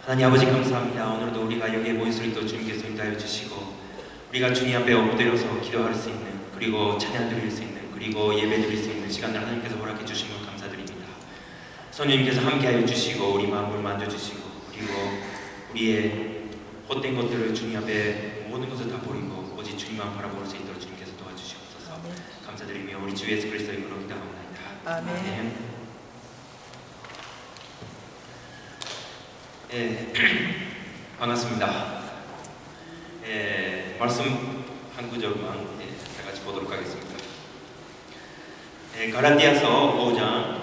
하나님 아버지 감사합니다. 오늘도 우리가 여기에 모인 소리도 주님께서 인도하여 주시고 우리가 주님 앞에 엎드려서 기도할 수 있는, 그리고 찬양 드릴 수 있는, 그리고 예배 드릴 수 있는 시간을 하나님께서 허락해 주신 것 감사드립니다. 성령님께서 함께하여 주시고 우리 마음을 만져주시고, 그리고 우리의 헛된 것들을 주님 앞에 모든 것을 다 버리고 오직 주님만 바라볼 수 있도록 주님께서 도와주시옵소서. 감사드리며 우리 주 예수 그리스도의 이름으로 기도합니다. 아멘. 반갑습니다. 말씀 한 구절만 다 같이 보도록 하겠습니다. 갈라디아서 5장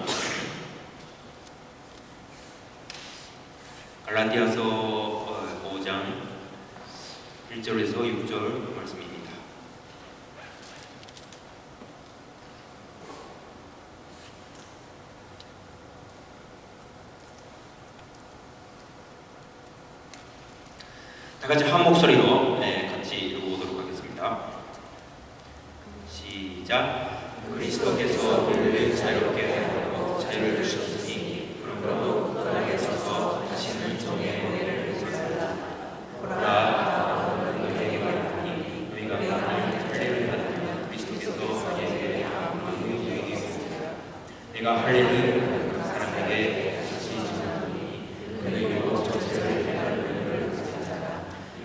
1절에서 6절 말씀입니다. 다 같이 한 목소리로 같이 읽어보도록 하겠습니다. 시작. 그리스도께서 우리를 자유롭게 하고 자유를 주셨으니 그러므로 편하게 서서 다시는 종의 노예를 받으라. 보라, 너희에게 말하니 너희가 많이 할례를 받으면 그리스도께서 너희에게 너희에게 있으리라. 내가 할례를 받은 사람에게 다시 주노니 그들로 전체를 행할 은혜를 받으라.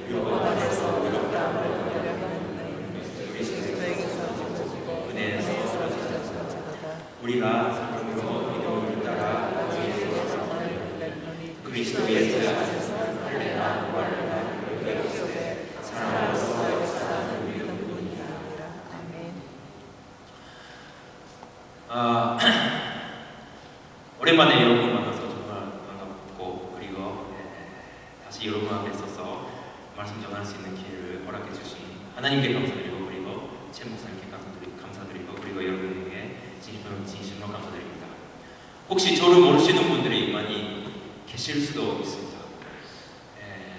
율법 안에서 의롭다함을 우리가 성령으로 믿음을 따라 그리스도 예수 안에서 할례나 말레나 그리스도의 사랑으로서 역사하는 믿음뿐이라. 아멘. 오랜만에 여러분 만나서 정말 반갑고, 그리고 다시 여러분 앞에 서서 말씀 전할 수 있는 기회를 허락해 주신 하나님께 감사드리고, 그리고 제 목사님께 감사드리고, 그리고 여러분에게 진심으로 감사드립니다. 혹시 저를 모르시는 분들이 많이 계실 수도 있습니다.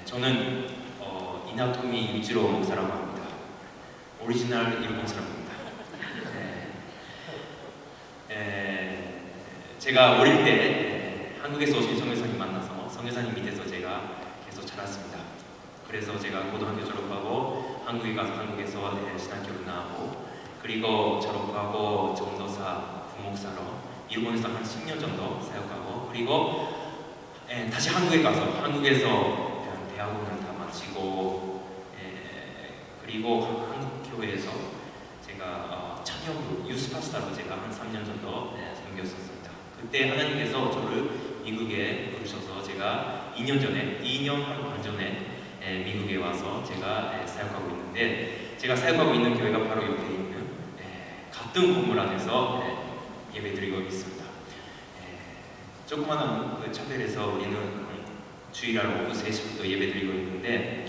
저는 이나토미 유지로 목사라고 합니다. 오리지널 일본 사람입니다. 제가 어릴 때 한국에서 오신 성교사님 만나서 성교사님 밑에서 제가 계속 자랐습니다. 그래서 제가 고등학교 졸업하고 한국에 가서 한국에서 신학교를 나오고, 그리고 졸업하고 전도사, 부목사로 일본에서 한 10년 정도 사역하고, 그리고 다시 한국에 가서 한국에서 대학원을 다 마치고, 그리고 한국 교회에서 제가 청년부 유스파스타로 제가 한 3년 정도 섬겼었습니다. 그때 하나님께서 저를 미국에 부르셔서 제가 2년 반 전에 미국에 와서 제가 사역하고 있는데, 제가 사역하고 있는 교회가 바로 옆에 있는 같은 건물 안에서 예배드리고 있습니다. 조그마한 그 차별에서 우리는 주일날 오후 3시부터 예배드리고 있는데,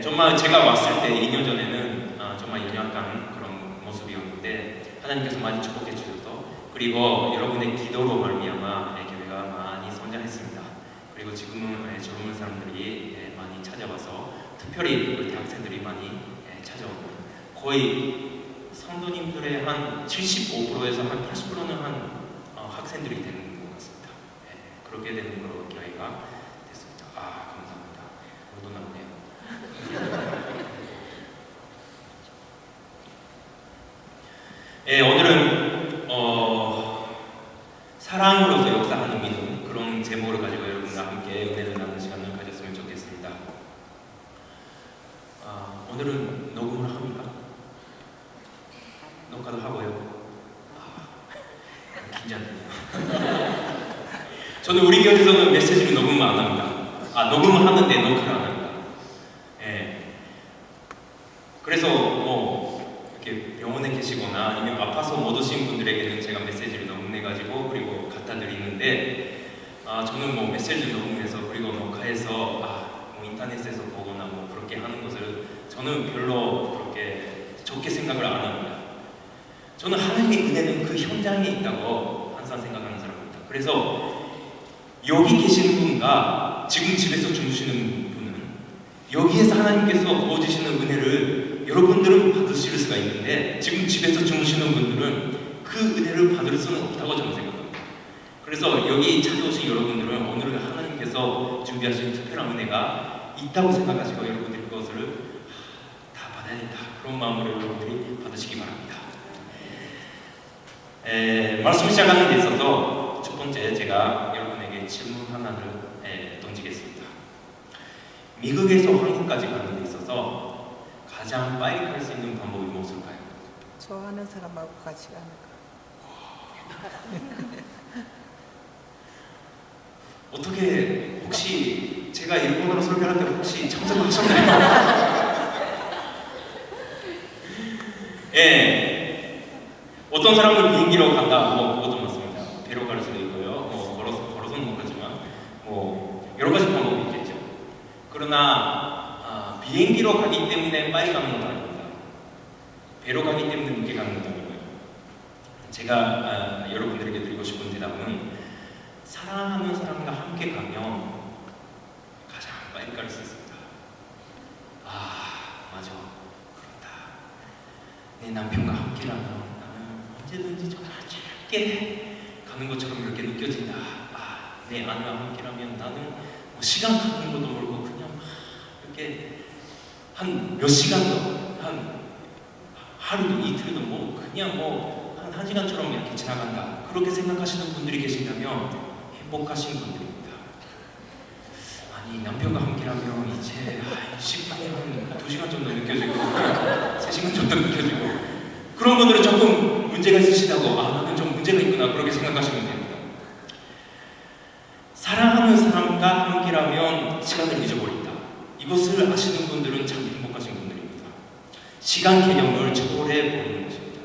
정말 제가 왔을 때 2년 전에는 정말 연약한 그런 모습이었는데 하나님께서 많이 축복해 주셔서, 그리고 여러분의 기도로 말미암아 교회가 많이 성장했습니다. 그리고 지금은 젊은 사람들이 많이 찾아와서, 특별히 우리 대학생들이 많이 찾아오고, 거의 성도님들의 한 75%에서 한 80%는 한 학생들이 되는 것 같습니다. 그렇게 되는 걸로 교회가 됐습니다. 감사합니다. 너도 나오네요. 오늘은 사랑으로서 역사하는 믿음, 그런 제목을 가지고 여러분과 함께 은혜를 나누는 시간을 가졌으면 좋겠습니다. 오늘은 녹음을 합니까? 녹화도 하고요. 긴장돼요. 저는 우리 교회에서는 메시지를 녹음을 안 합니다. 녹음을 하는데 녹화를 안 합니다. 그래서 이렇게 병원에 계시거나 아니면 아파서 못 오신 분들에게는 제가 메시지를 녹음해가지고 그리고 갖다 드리는데, 저는 메시지를 녹음해서 그리고 녹화해서 인터넷에서 보거나 그렇게 하는 것을 저는 별로 그렇게 좋게 생각을 안 합니다. 저는 하나님의 은혜는 그 현장에 있다고 항상 생각하는 사람입니다. 그래서 여기 계시는 분과 지금 집에서 주무시는 분은 여기에서 하나님께서 부어주시는 은혜를 여러분들은 받으실 수가 있는데, 지금 집에서 주무시는 분들은 그 은혜를 받을 수는 없다고 저는 생각합니다. 그래서 여기 찾아오신 여러분들은 오늘 하나님께서 하나님께서 준비하신 특별한 은혜가 있다고 생각하시고 여러분들이 그것을 다 받아야 된다. 그런 마음으로 여러분들이 받으시기 바랍니다. 말씀 시작하는 데 있어서 첫 번째 제가 여러분에게 질문 하나를 던지겠습니다. 미국에서 한국까지 가는 데 있어서 가장 빨리 갈 수 있는 방법이 무엇일까요? 좋아하는 사람하고 같이 가는 거. 어떻게 혹시 제가 일본어로 설명할 때 혹시 참석하셨나요? 예, 어떤 사람은 비행기로 간다, 뭐 그것도 맞습니다. 배로 갈 수도 있고요, 뭐 걸어서는 못 가지만 뭐 여러 가지 방법이 있겠죠. 그러나 비행기로 가기 때문에 빨리 가는 것도 아닙니다. 배로 가기 때문에 늦게 가는 것도 아니고요. 제가 여러분들에게 드리고 싶은 대답은 사랑하는 사람과 함께 가면 가장 빨리 갈 수 있습니다. 맞아, 그렇다. 내 남편과 함께라면 나는 언제든지 정말 짧게 가는 것처럼 이렇게 느껴진다. 내 아내와 함께라면 나는 뭐 시간 가는 것도 모르고 그냥 이렇게 한 몇 시간도, 한 하루도 이틀도 뭐 그냥 뭐 한 시간처럼 이렇게 지나간다. 그렇게 생각하시는 분들이 계신다면 행복하신 분들입니다. 아니, 남편과 함께라면 이제 10분에 한 2시간 정도 느껴지고 3시간 정도 느껴지고, 그런 분들은 조금 문제가 있으시다고, 나는 좀 문제가 있구나, 그렇게 생각하시면 됩니다. 사랑하는 사람과 함께라면 시간을 잊어버린다. 이것을 아시는 분들은 참 행복하신 분들입니다. 시간 개념을 초월해 버리는 것입니다.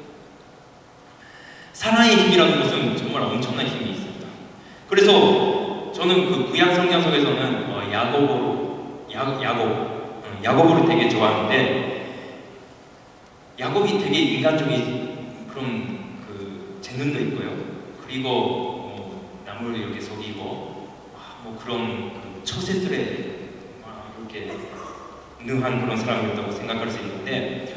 사랑의 힘이라는 것은 정말 엄청난 힘이 있습니다. 그래서 저는 그 구약 성경 속에서는 야고보를 되게 좋아하는데, 야곱이 되게 인간적인 그런 그 재능도 있고요. 그리고 남을 이렇게 속이고 뭐 그런 그 처세술에 이렇게 능한 그런 사람이었다고 생각할 수 있는데,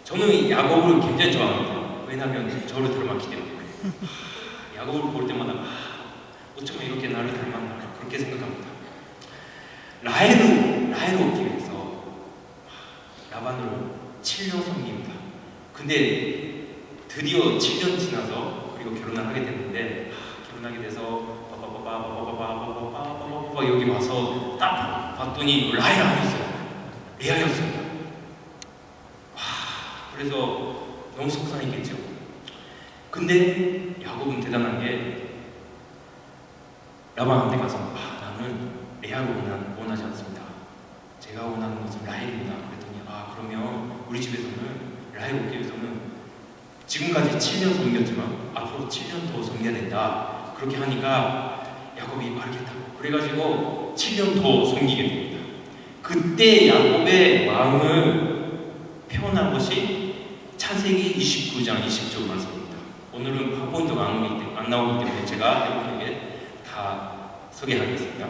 저는 야곱을 굉장히 좋아합니다. 왜냐하면 저를 닮았기 때문에. 야곱을 볼 때마다 어쩌면 이렇게 나를 닮았나, 그렇게 생각합니다. 라헬을 얻기 위해서 라반을 7년 섬깁니다. 근데 드디어 7년 지나서 그리고 결혼을 하게 됐는데, 결혼하게 돼서 여기 와서 딱 봤더니 라헬 아니었어요. 레아였어요. 그래서 너무 속상했겠죠. 근데 야곱은 대단한 게 라반한테 가서 나는 레아를 원하지 않습니다. 제가 원하는 것은 라헬입니다. 그랬더니 그러면 우리 집에서는 라헬 얻기 위해서는 지금까지 7년 섬겼지만 앞으로 7년 더 섬겨야 된다. 그렇게 하니까 야곱이 알겠다고 그래가지고 7년 더 섬기게 됩니다. 그때 야곱의 마음을 표현한 것이 창세기 29장 20절 말씀입니다. 오늘은 파워포인트가 안 나오기 때문에 제가 여러분에게 다 소개하겠습니다.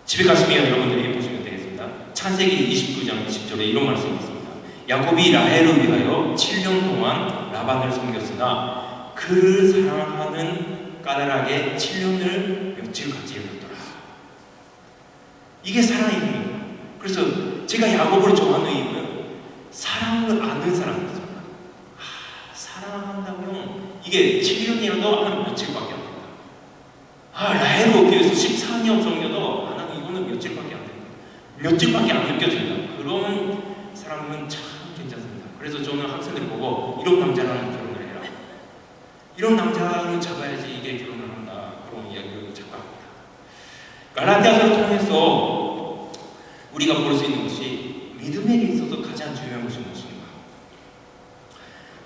집에 가시면 여러분들이 보시면 되겠습니다. 창세기 29장 20절에 이런 말씀이 있습니다. 야곱이 라헬을 위하여 7년 동안 라반을 섬겼으나 그를 사랑하는 까닭에 7년을 며칠같이 여겼더라. 이게 사랑의 힘입니다. 그래서 제가 야곱을 좋아하는 이유는 사랑을 아는 사람이었습니다. 사랑한다면 이게 7년이라도 한 며칠밖에 안 된다. 라헬을 얻기 위해서 14년 섬겨도 나는 이거는 며칠밖에 안 된다. 며칠밖에 안 느껴진다. 그런 사람은 참 괜찮습니다. 그래서 저는 학생들 보고 이런 남자랑 결혼을 해라. 이런 남자를 잡아야지 이게 결혼을 한다. 그런 이야기를 자꾸 합니다. 갈라디아서를 통해서 우리가 볼 수 있는 것이 믿음에게 있어서 가장 중요한 것이 무엇인가?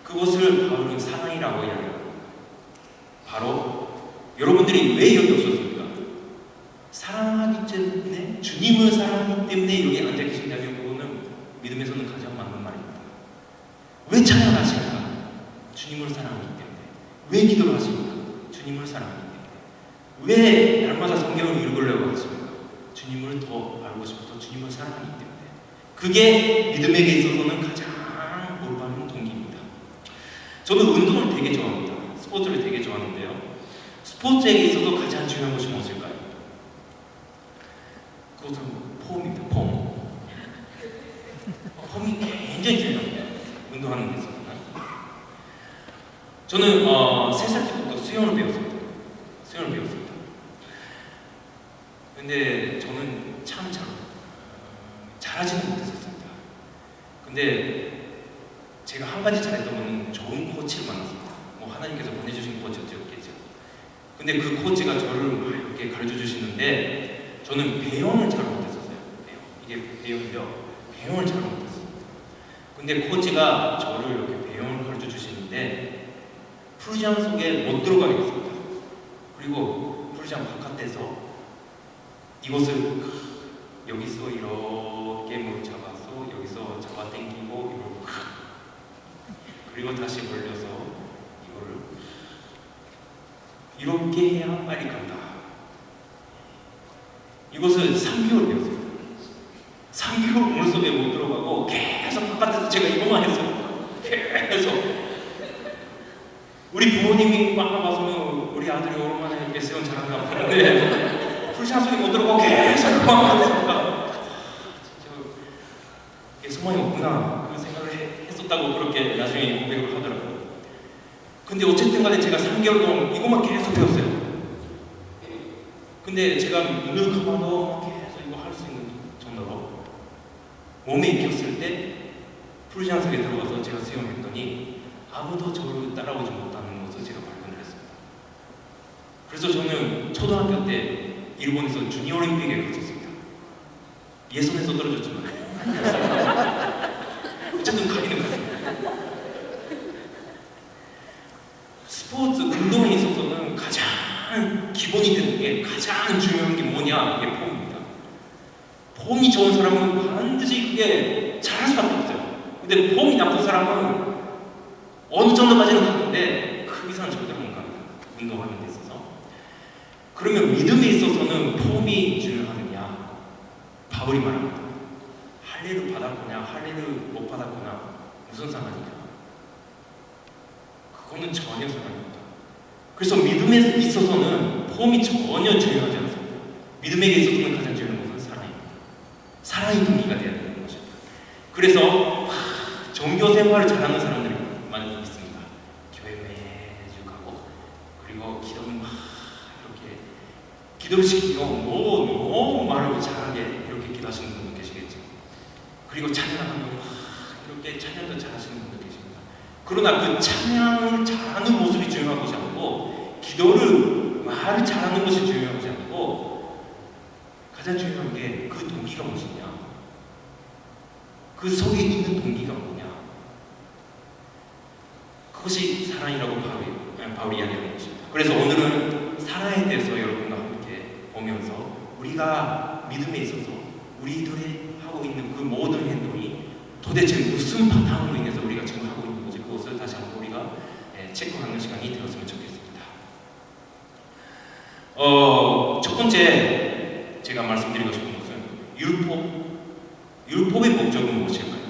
그것을 바울은 사랑이라고 이야기합니다. 바로 여러분들이 왜 여기 오셨습니까? 사랑하기 때문에, 주님을 사랑하기 때문에 여기 앉아 계신다면 그거는 믿음에서는 가장 맞는 말입니다. 왜 찬양하십니까? 주님을 사랑하기 때문에. 왜 기도를 하십니까? 주님을 사랑하기 때문에. 왜 날마다 성경을 읽으려고 하십니까? 주님을 더 알고 싶어서 주님을 사랑하기 때문에. 그게 믿음에게 있어서는 가장 올바른 동기입니다. 저는 운동을 되게 좋아합니다. 스포츠를 되게 좋아하는데요. 스포츠에게 있어서 가장 중요한 것이 무엇일까요? 저는 3살 때부터 수영을 배웠습니다. 근데 저는 참 잘하지는 못했었습니다. 근데 제가 한 가지 잘했던 거는 좋은 코치를 만났습니다. 뭐 하나님께서 보내주신 코치였겠죠. 근데 그 코치가 저를 막 이렇게 가르쳐 주시는데 저는 배영을 잘 못했었어요. 이게 배영을 잘 못했어요. 근데 코치가 저를 이렇게 배영을 가르쳐 주시는데 풀장 속에 못 들어가겠습니다. 그리고 풀장 바깥에서 이것을 여기서 이렇게 물 잡아서 여기서 잡아 당기고 그리고 다시 벌려서 이거를 이렇게 해야 빨리 간다. 이것을 3개월 배웠어요. 3개월 물속에 못 들어가고 계속 바깥에서 제가 이것만 했어요. 계속 우리 부모님이 막 와서는 우리 아들이 얼마나 이렇게 수영 잘하나 보는데 풀샷 속에 못 들어가고 계속 그만 했습니다. 진짜 소망이 없구나 그 생각을 했었다고 그렇게 나중에 고백을 하더라고요. 근데 어쨌든 간에 제가 3개월 동안 이것만 계속 배웠어요. 근데 제가 눈을 감아도 계속 이거 할 수 있는 정도로 몸에 익혔을 때 풀장 속에 들어가서 제가 수영했더니 아무도 저를 따라오지 못하는 것을 제가 발견을 했습니다. 그래서 저는 초등학교 때 일본에서 주니어 올림픽에 갔었습니다. 예선에서 떨어졌지만 어쨌든 가기는 갔습니다. 스포츠 운동에 있어서는 가장 기본이 되는 게 가장 중요한 게 뭐냐? 이게 폼입니다. 폼이 좋은 사람은 반드시 그게 잘할 수밖에 없어요. 근데 폼이 나쁜 사람은 어느 정도까지는 가는데 그 이상은 절대 못 갑니다. 운동하는 데 있어서. 그러면 믿음에 있어서는 폼이 중요하느냐? 바울이 말합니다. 할례를 받았거나 할례를 못 받았거나 무슨 상관이냐? 그거는 전혀 상관입니다. 그래서 믿음에 있어서는 폼이 전혀 중요하지 않습니다. 믿음에게 있어서는 가장 중요한 것은 사랑입니다. 사랑이 동기가 되어야 되는 것입니다. 그래서 종교 생활을 잘하는 사람들이 많이 있습니다. 교회 매주 가고 그리고 기도는 막 이렇게 기도를 시키면 너무 말을 잘하게 이렇게 기도하시는 분도 계시겠죠. 그리고 찬양하면 막 이렇게 찬양도 잘하시는 분도 계십니다. 그러나 그 찬양을 잘하는 모습이 중요한 것이 아니고 기도를 말을 잘하는 것이 중요한 것이 아니고 가장 중요한 게 그 동기가 무엇이냐, 그 속에 있는 동기가 뭐냐, 그것이 사랑이라고 바울이 이야기하는 것입니다. 그래서 오늘은 사랑에 대해서 여러분과 함께 보면서 우리가 믿음에 있어서 우리들이 하고 있는 그 모든 행동이 도대체 무슨 바탕으로 인해서 우리가 지금 하고 있는 건지 그것을 다시 한번 우리가 체크하는 시간이 되었으면 좋겠습니다. 첫 번째 제가 말씀드리고 싶은 것은 율법의 목적은 무엇일까요?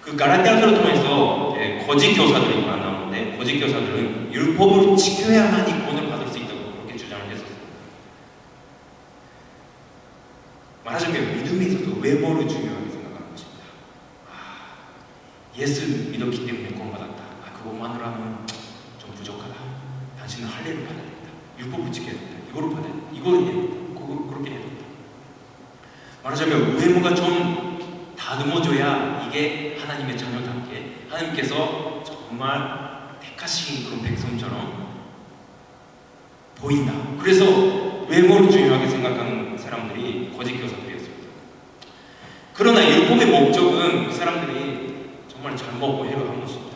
그 가라티아서를 통해서 거짓 교사들이 나오는데 거짓 교사들은 율법을 지켜야만 이 구원을 받을 수 있다고 그렇게 주장을 했었어요. 말하자면 믿음에 있어서 외모를 중요하게 생각하는 것입니다. 예수 믿었기 때문에 구원받았다. 그것만으로는 좀 부족하다. 당신은 할례를 받아야 된다. 율법을 지켜야 된다. 이거를 받아야 된다. 이걸 해야 된다. 그렇게 해야 된다. 말하자면 외모가 좀 다듬어줘야 이게 하나님의 자녀답게 하나님께서 정말 택하신 그런 백성처럼 보인다. 그래서 외모를 중요하게 생각하는 사람들이 거짓 교사들이었습니다. 그러나 율법의 목적은 그 사람들이 정말 잘 먹고 해로한 것입니다.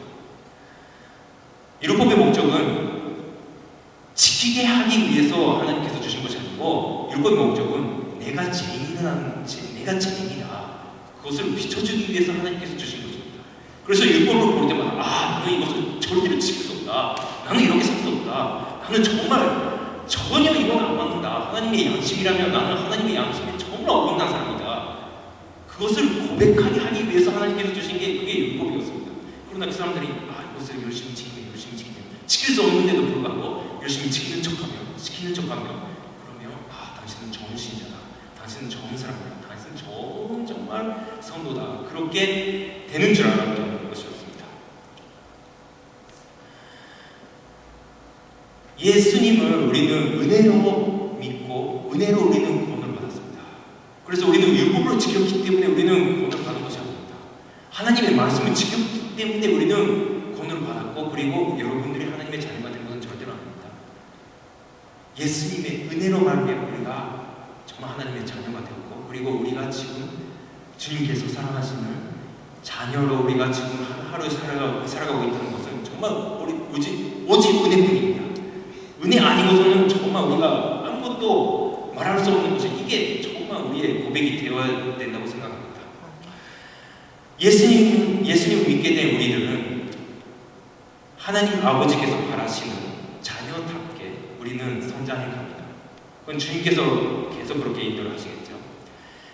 율법의 목적은 지키게 하기 위해서 하나님께서 주신 것이 아니고 율법의 목적은 내가 죄인이다. 그것을 비춰주기 위해서 하나님께서 주신 것입니다. 그래서 율법을 볼 때마다 나는 이것을 절대로 지킬 수 없다. 나는 이렇게 살 수 없다. 나는 정말 전혀 이건 안 맞는다. 하나님의 양심이라면 나는 하나님의 양심에 정말 어긋난 사람이다. 그것을 고백하게 하기 위해서 하나님께서 주신 게 그게 율법이었습니다. 그러나 그 사람들이 이것을 열심히 지키면 지킬 수 없는데도 불구하고 열심히 지키는 척하며 그러면 당신은 좋은 신자다. 당신은 좋은 사람이다. 당신은 좋은 정말 성도다. 그렇게 되는 줄 알았던 것이었습니다. 우리는 은혜로 믿고 은혜로 우리는 구원을 받았습니다. 그래서 우리는 율법으로 지켰기 때문에 우리는 구원을 받은 것이 아닙니다. 하나님의 말씀을 지켰기 때문에 우리는 구원을 받았고, 그리고 여러분들이 하나님의 자녀가 된 것은 절대로 아닙니다. 예수님의 은혜로 말미암아 우리가 정말 하나님의 자녀가 되었고, 그리고 우리가 지금 주님께서 사랑하시는 자녀로 우리가 지금 하루 살아가고 있다는 것은 정말 오직 은혜뿐입니다. 은혜 아니고서는 정말 우리가 아무것도 말할 수 없는 것이, 이게 정말 우리의 고백이 되어야 된다고 생각합니다. 예수님을 믿게 된 우리들은 하나님 아버지께서 바라시는 자녀답게 우리는 성장해 갑니다. 그건 주님께서 계속 그렇게 인도를 하시겠죠.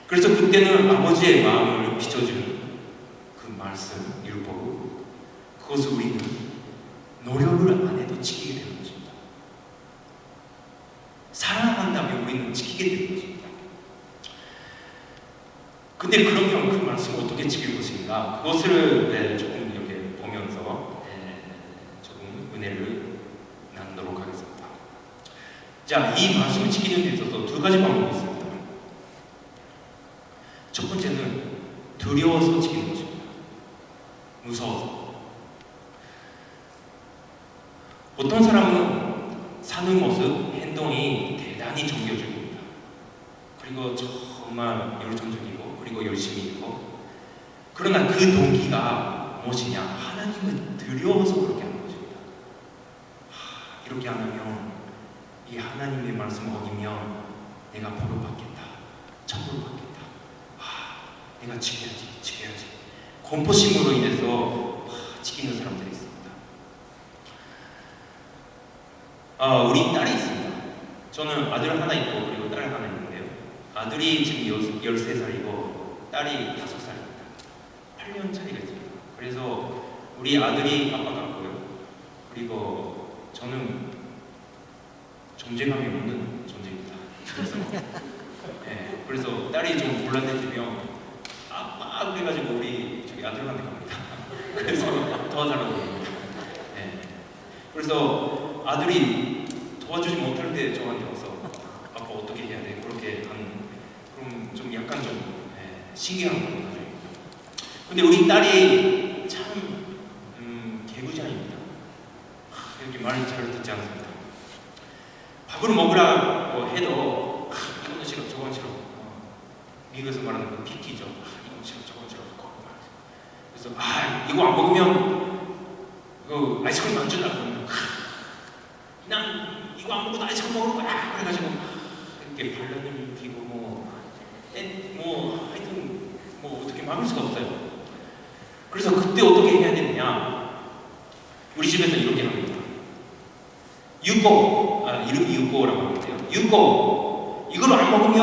그래서 그때는 아버지의 마음을 비춰주는 그 말씀, 율법, 그것을 우리는 노력을 안 해도 지키게 되는 것입니다. 사랑한다면 우리는 지키게 되는 것입니다. 근데 그러면 그 말씀을 어떻게 지킬 것인가? 그것을 조금 이렇게 보면서 조금 은혜를 나누도록 하겠습니다. 자, 이 말씀을 지키는 데 있어서 두 가지 방법이 있습니다. 첫 번째는 두려워서 지키는 것입니다. 무서워서. 어떤 사람은 사는 모습, 행동이 대단히 정겨줍니다. 그리고 정말 열정적이고, 그리고 열심히 있고, 그러나 그 동기가 무엇이냐? 하나님을 두려워서 그렇게 하는 것입니다. 이렇게 안 하면, 이 하나님의 말씀을 어기면 내가 벌을 받겠다, 천벌을 받겠다, 내가 지켜야지. 공포심으로 인해서 지키는 사람들이 있습니다. 우리 딸이 있습니다. 저는 아들 하나 있고, 그리고 딸 하나 있는데요. 아들이 지금 13살이고 딸이 5살입니다. 8년 차이가 있습니다. 그래서 우리 아들이 아빠 같고요. 그리고 저는 존재감이 없는 존재입니다. 그래서 딸이 좀 곤란해지면 아빠 그래가지고 우리 저기 아들한테 갑니다. 그래서 더 잘하거든요. 그래서 아들이 도와주지 못할 때 저한테 와서 아빠 어떻게 해야 돼? 그렇게 하는, 그럼 좀 약간 좀 신기한 거거든요. 근데 우리 딸이 참 개구장입니다. 이렇게 말을 잘 듣지 않습니다. 밥을 먹으라고 해도 이건 싫어, 저건 싫어. 미국에서 말하는 그 PT죠. 이건 싫어, 저건 싫어. 그래서 이거 안 먹으면 그 아이스크림 안 준다 그러면 난 이거 안 먹고 아이스크림 먹을 거야. 그래가지고 이렇게 반란을 피고 하여튼 어떻게 막을 수가 없어요. 그래서 그때 어떻게 해야 되느냐? 우리 집에서 이렇게 합니다. 이름이 육고라고 하는데요. 육고, 이걸 안 먹으면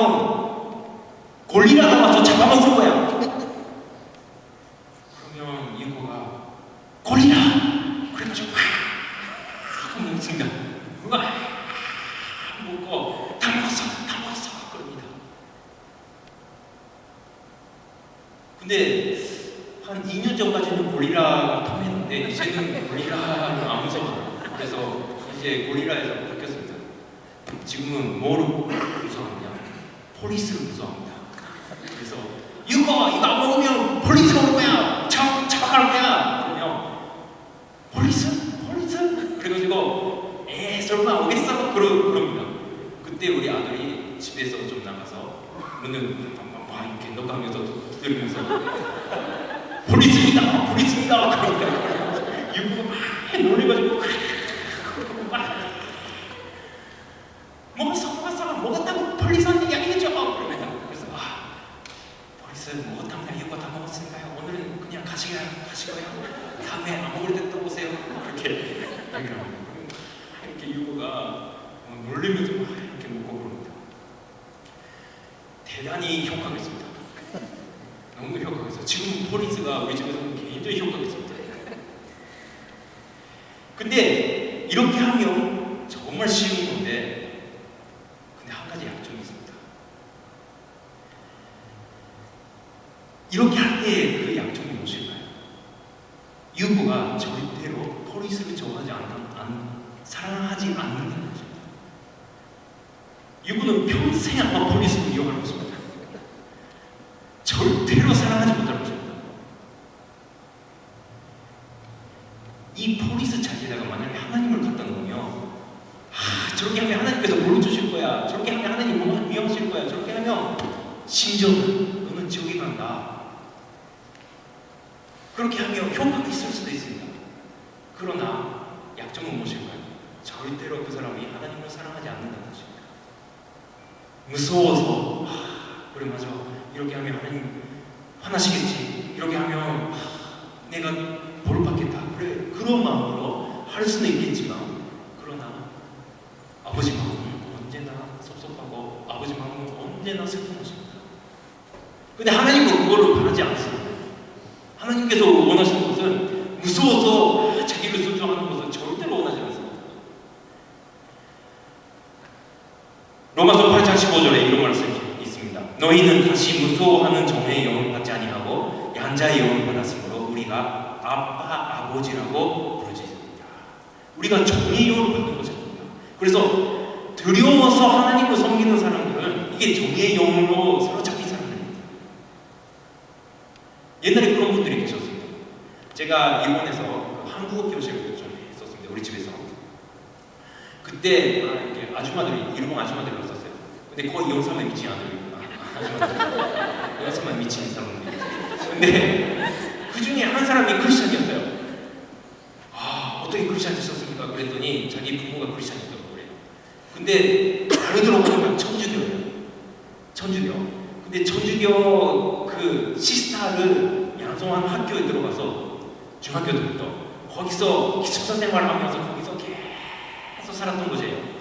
골리라가 와서 잡아먹을 거야. 그러면 육고가 골리라! 그래가지고 먹습니다. 그거 먹고 다 먹었어 그럽니다. 근데 한 2년 전까지는 골리라가 통했는데 이제는 골리라는 안 무서워요. 그래서 이제 골리라에서 바뀌었습니다. 지금은 뭐를 무서워하냐? 폴리스를 무서워합니다. 그래서 이거 안 먹으면 폴리스가 올 거야. 잡아갈 거야. 그러면 폴리스? 그래가지고 설마 오겠어? 그럽니다. 그때 우리 아들이 집에서 좀 나가서 문을 이렇게 녹하면서 들으면서 폴리스입니다. 그러니까 유부가 막 놀래가지고 먹었다고 폴리스한테 이야기해줘. 그래서 폴리스 먹었다면 이거 다 먹었으니까요. 오늘은 그냥 가시고요. 다음에 안 먹을 때 또 오세요. 그렇게 이렇게 유부가 놀리면서 이렇게 먹고 그럽니다. 대단히 효과가 있습니다. 너무 효과가 있어요. 지금 폴리스가 우리 집에서는 굉장히 효과가 있습니다. 근데 이렇게 하면 정말 쉬운 건데, 근데 한 가지 약점이 있습니다. 이렇게 할 때 그 약점이 무엇일까요? 유부가 절대로 폴리스를 좋아하지 사랑하지 않는다는 것입니다. 이분은 평생 아마 폴리스를 이용할 것입니다. 절대로 사랑하지 못할 것입니다. 이 폴리스 자리에다가 만약에 하나님을 갖다 놓으면 저렇게 하면 하나님께서 뭘 주실 거야, 저렇게 하면 하나님 뭐가 위험하실 거야, 저렇게 하면 심지어는 너는 지옥에 간다, 그렇게 하면 효과가 있을 수도 있습니다. 그러나 약점은 무엇일까요? 절대로 그 사람이 하나님을 사랑하지 않는다는 것입니다. 무서워서 그래 맞아, 이렇게 하면 하나님 화나시겠지, 이렇게 하면 내가 벌 받겠다, 그래 그런 마음으로 할 수는 있겠지만, 그러나 아버지 마음은 언제나 섭섭하고 아버지 마음은 언제나 슬픈 것입니다. 근데 하나님은 그거를 바라지 않습니다. 하나님께서 원하시는 것은 무서워서 자기를 순종하는 것은 절대로 원하지 않습니다. 로마서 8장 15절에 이런 말씀이 있습니다. 너희는 다시 무서워하는 종의 영을 받지 아니하고 양자의 영을 받았으므로 우리가 아빠 아버지라고 부르짖습니다. 우리가 종의 영을 받은 것입니다. 그래서 두려워서 하나님을 섬기는 사람들은 이게 종의 영으로 사로잡힌 사람들입니다. 옛날에 그런 분들이 계셨습니다. 제가 일본에서 한국어 교실을 좀 했었습니다. 우리 집에서. 그때 이렇게 아줌마들이, 일본 아줌마들이 왔었어요. 근데 거의 영사만 미친 아줌마들, 영사만 미친 사람들이. 근데 그 중에 한 사람이 크리스찬이었어요. 어떻게 크리스찬 되셨습니까? 그랬더니 자기 부모가 크리스찬이었다고 그래요. 근데 알고 들어보면 천주교예요. 천주교. 근데 천주교 그 시스타를 양성한 학교에 들어가서 중학교 때부터 거기서 기숙사 생활을 하면서 거기서 계속 살았던 거예요.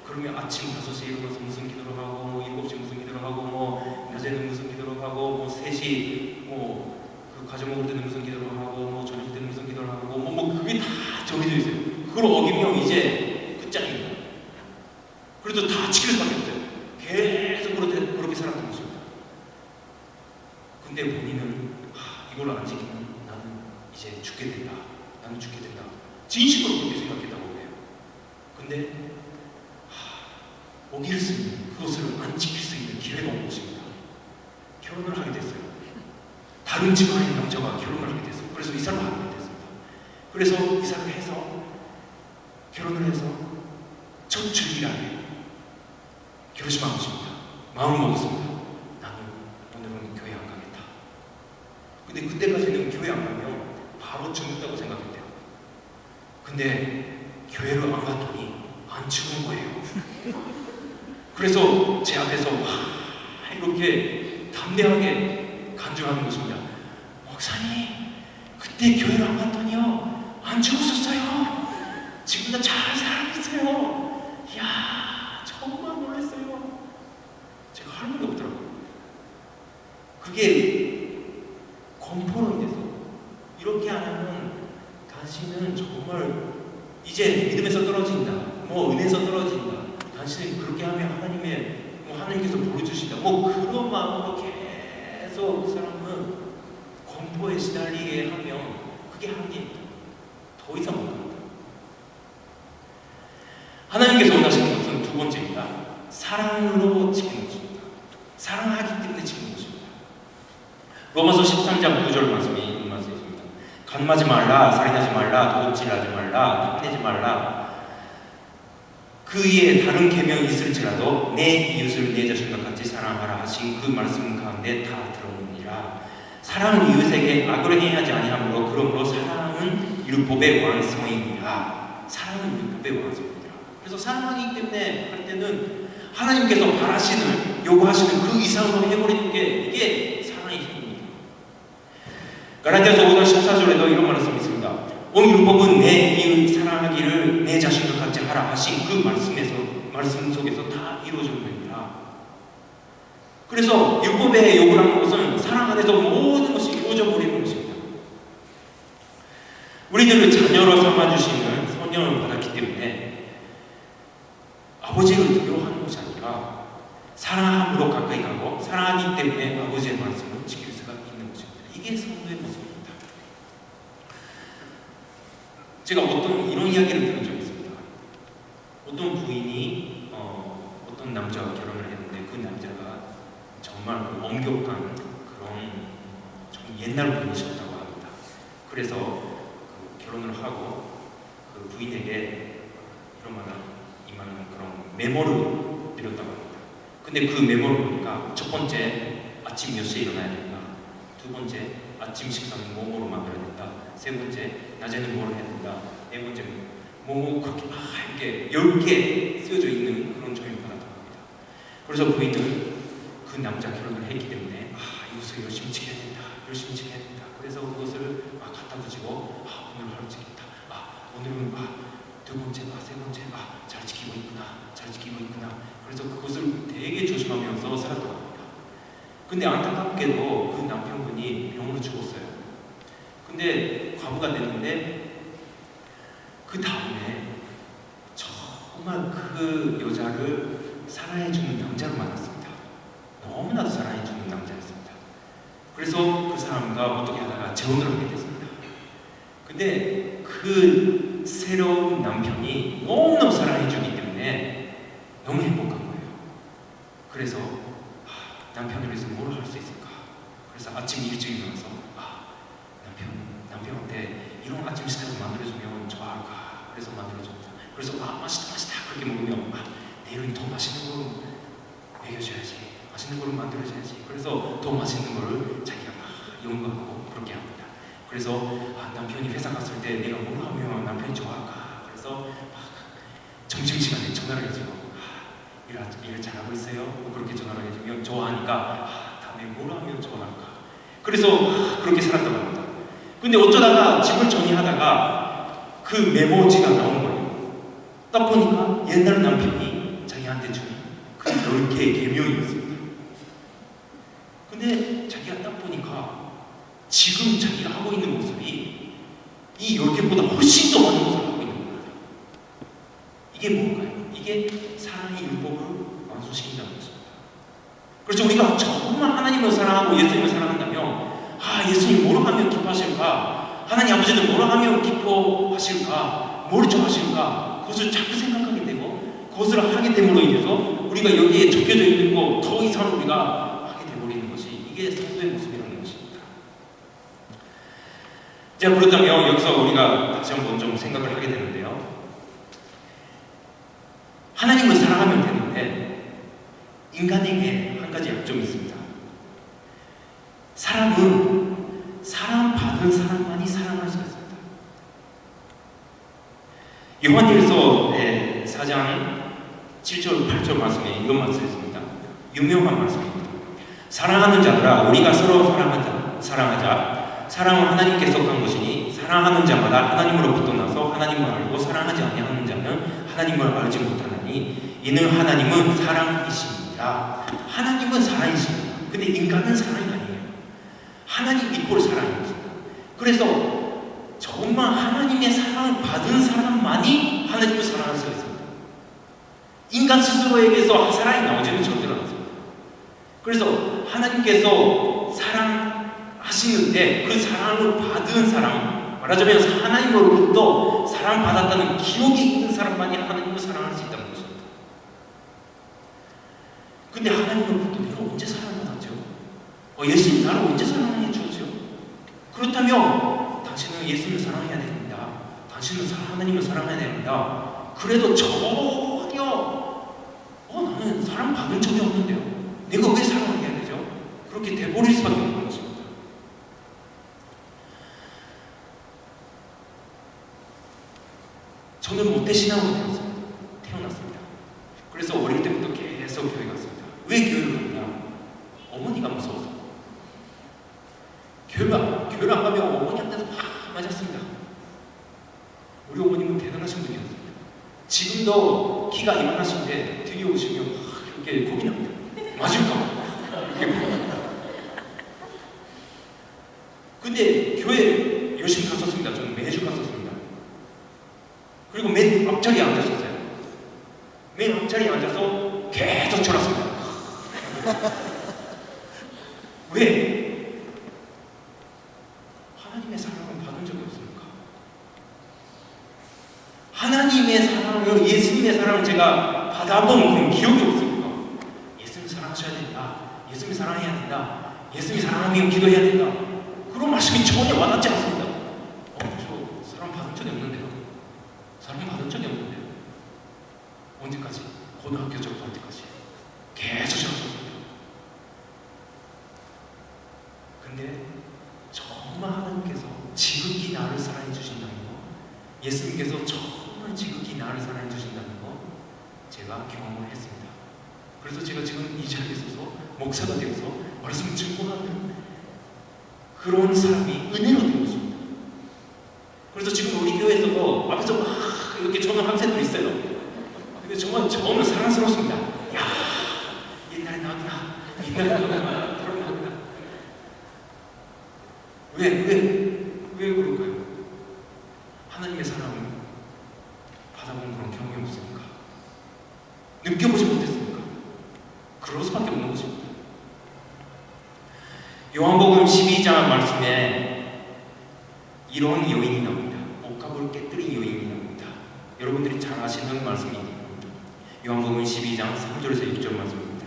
그러면 아침 5시에 일어나서 무슨 기도를 하고, 뭐 7시에 무슨 기도를 하고, 뭐 낮에는 무슨 기도를 하고, 뭐 3시 그 과자 먹을 때는 무슨 기도를 하고, 뭐 저녁 때는 무슨 기도를 하고, 뭐 그게 다 정해져 있어요. 그걸 어기면 이제 끝장입니다. 그래도 다 지킬 수밖에 없어요. 계속 그렇게 살았던 것입니다. 근데 본인은 이걸 안 지키면 나는 이제 죽게 된다, 나는 죽게 된다, 진심으로 그렇게 생각했다고 해요. 근데 어길 수 있는, 그것을 안 지킬 수 있는 기회가 온 것입니다. 결혼을 하게 됐어요. 다른 집안의 남자와 결혼을 하게 됐어요. 그래서 이사를 하게 됐습니다. 그래서 이사를 해서 결혼을 해서 첫 주일날에 결심한 것입니다. 마음을 먹었습니다. 나는 오늘은 교회 안 가겠다. 근데 그때까지는 교회 안 가면 바로 죽는다고 생각했대요. 근데 교회를 안 갔더니 안 죽은 거예요. 그래서 제 앞에서 이렇게 담대하게 간증하는 것입니다. 목사님, 그때 교회를 안 갔더니요 안 죽었었어요. 지금도 잘 살고 있어요. 이야, 정말 놀랐어요. 제가 할 말이 없더라고요. 그게 공포로 인해서 이렇게 안 하면 당신은 정말 이제 믿음에서 떨어진다, 뭐 은혜에서 떨어진다, 당신이 그렇게 하면 하나님께서 보여주신다, 뭐 그런 마음으로 계속 그 사람은 공포에 시달리게 하면 그게 한계입니다. 더 이상 못 합니다. 하나님께서 원하시는 것은 두 번째입니다. 사랑으로 지키는 것입니다. 사랑하기 때문에 지키는 것입니다. 로마서 13장 9절 말씀이 이런 말씀이 있습니다. 간음하지 말라, 살인하지 말라, 도둑질하지 말라, 탐내지 말라. 그 위에 다른 계명이 있을지라도 내 이웃을 내 자신과 같이 사랑하라 하신 그 말씀 가운데 다 들어오느니라. 사랑은 이웃에게 악을 행하지 아니하므로 그러므로 사랑은 율법의 완성이니라. 사랑은 율법의 완성이니라. 그래서 사랑하기 때문에 할 때는 하나님께서 바라시는, 요구하시는 그 이상으로 해버리는 게 이게 사랑의 힘입니다. 갈라디아서 5장 14절에도 이런 말씀이 있습니다. 온 율법은 내 이웃 사랑하기를 내 자신과 같이 하라 하신 그 말씀 속에서 다 이루어졌느니라. 그래서 율법의 요구라는 것은 사랑 안에서 모든 것이 이루어져 버리는 것입니다. 우리들을 자녀로 삼아주시는 성령을 받았기 때문에 아버지를 두려워하는 것이 아니라 사랑함으로 가까이 가고 사랑하기 때문에 아버지의 말씀을 지킬 수가 있는 것입니다. 이게 성도의 모습입니다. 제가 이런 이야기를 들은 적이 있습니다. 어떤 부인이 어떤 어떤 남자와 결혼을 했는데 그 남자가 정말 그 엄격한 그런 좀 옛날 분이셨다고 합니다. 그래서 그 결혼을 하고 그 부인에게 이만한 그런 메모를 드렸다고 합니다. 근데 그 메모를 보니까 첫 번째 아침 몇 시에 일어나야 된다. 두 번째 아침 식사는 뭐뭐로 만들어야 된다. 세 번째 낮에는 뭘 해야 된다. 네 번째는 뭐 그렇게 막 이렇게 10개 쓰여져 있는 그런 점을 받았다고 합니다. 그래서 부인은 그 남자 결혼을 했기 때문에 이것을 열심히 지켜야 된다. 열심히 지켜야 된다. 그래서 그것을 막 갖다 붙이고 오늘 하루 지켰다. 오늘은 두 번째, 세 번째, 잘 지키고 있구나. 잘 지키고 있구나. 그래서 그것을 되게 조심하면서 살았다고 합니다. 근데 안타깝게도 그 남편분이 병으로 죽었어요. 근데 과부가 됐는데 그 다음에 정말 그 여자를 사랑해주는 남자를 만났습니다. 너무나도 사랑해주는 남자였습니다. 그래서 그 사람과 어떻게 하다가 재혼을 하게 됐습니다. 근데 그 새로운 남편이 너무너무 사랑해주기 때문에 너무 행복한 거예요. 그래서 남편을 위해서 뭘 할 수 있을까? 그래서 아침 일찍 일어나서 남편한테 이런 아침 식사를 만들어주면 좋아할까? 그래서 만들어줬다. 그래서 맛있다 그렇게 먹으면 내일은 더 맛있는 걸 먹여줘야지. 맛있는 걸 만들어줘야지. 그래서 더 맛있는 걸 자기가 연구하고 그렇게 합니다. 그래서 남편이 회사 갔을 때 내가 뭘 하면 남편이 좋아할까? 그래서 점심시간에 전화를 해주고 일 잘하고 있어요? 그렇게 전화를 해주면 좋아하니까 다음에 뭘 하면 좋아할까? 그래서 그렇게 살았다고 합니다. 근데 어쩌다가 집을 정리하다가 그 메모지가 나온 거예요. 딱 보니까 옛날 남편이 자기한테 준 그 10개의 계명이었습니다. 근데 자기가 딱 보니까 지금 자기가 하고 있는 모습이 이 10개보다 훨씬 더 많은 모습을 하고 있는 겁니다. 이게 뭔가요? 이게 사랑의 율법을 완수시킨다는 것입니다. 그래서 우리가 정말 하나님을 사랑하고 예수님을 사랑한다면 예수님 뭐로 하면 기뻐하실까? 하나님 아버지는 뭐로 하면 기뻐하실까? 뭘 좋아하실까? 그것을 자꾸 생각하게 되고 그것을 하게 됨으로 인해서 우리가 여기에 적혀져 있는 거 더 이상 우리가 하게 되어버리는 것이 이게 성도의 모습이라는 것입니다. 자, 그렇다면 여기서 우리가 다시 한번 좀 생각을 하게 되는데요. 하나님을 사랑하면 되는데 인간에게 한 가지 약점이 있습니다. 사람은 사랑받은 사람만이 사랑할 수가 있습니다. 요한일서 4장 7절 8절 말씀에 이것만 쓰였습니다. 유명한 말씀입니다. 사랑하는 자들아 우리가 서로 사랑하자. 사랑은 하나님께 속한 것이니 사랑하는 자마다 하나님으로부터 나서 하나님을 알고 사랑하지 아니하는 자는 하나님을 알지 못하나니 이는 하나님은 사랑이십니다. 하나님은 사랑이십니다. 근데 인간은 사랑이 아니에요. 하나님 이꼴 사랑입니다. 그래서 정말 하나님의 사랑을 받은 사람만이 하나님을 사랑할 수가 있습니다. 인간 스스로에게서 사랑이 나오지는 절대로 않습니다. 그래서 하나님께서 사랑하시는데 그 사랑을 받은 사람, 말하자면 하나님으로부터 사랑받았다는 기억이 있는 사람만이 하나님을 사랑할 수 있다는 것입니다. 근데 하나님으로부터 내가 언제 사랑받았죠? 예수님 나를 언제 사랑해 주었죠? 그렇다면 당신은 예수님을 사랑해야 됩니다. 당신은 하나님을 사랑해야 됩니다. 그래도 전혀 나는 사랑받은 적이 없는데요. 내가 왜 사랑을 해야 되죠? 그렇게 돼버릴 수밖에 없는 것입니다. 저는 모태신앙으로 태어났습니다. 그래서 어릴 때부터 계속 교회 갔습니다. 왜 교회를 갔냐? 어머니가 무서워서. 교회를 안 가면 어머니한테서 막 맞았습니다. 우리 어머님은 대단하신 분이었습니다. 지금도 키가 이만하신데 뒤에 오시면 이렇게 겁이 납니다. 맞을까봐. 근데 교회 열심히 갔었습니다. 저는 매주 갔었습니다. 그리고 맨 앞자리에 앉았었어요. 맨 앞자리에 앉아서 계속 졸았습니다. 왜? 하나님의 사랑을 받은 적이 없습니까? 하나님의 사랑을, 예수님의 사랑을 제가 받아본 그런 기억이 없습니까? 예수님이 사랑해야 된다. 예수님이 사랑하면 기도해야 된다. 그런 말씀이 전혀 와닿지 않습니다. 저 사랑 받은 적이 없는데요. 사랑 받은 적이 없는데요. 언제까지? 고등학교 졸업할 때까지 계속 저러셨습니다. 근데 정말 하나님께서 지극히 나를 사랑해 주신다는 거, 예수님께서 정말 지극히 나를 사랑해 주신다는 거 제가 경험을 했습니다. 그래서 제가 지금 이 자리에 서서 목사가 되어서 말씀을 증거하는 그런 사람이 은혜로 되고 있습니다. 그래서 지금 우리 교회에서도 앞에서 막 이렇게 전원 학생들이 있어요. 근데 정말 저는 사랑스럽습니다. 야, 옛날에 나구나. 옛날에 나구나. 왜 그럴까요? 하나님의 사랑을 받아본 그런 경험이 없습니까? 느껴보지 못했습니까? 그럴 수밖에 없는 것입니다. 요한복음 12장 말씀에 이런 여인이 나옵니다. 옷값을 깨뜨린 여인이 나옵니다. 여러분들이 잘 아시는 말씀입니다. 요한복음 12장 3절에서 6절 말씀입니다.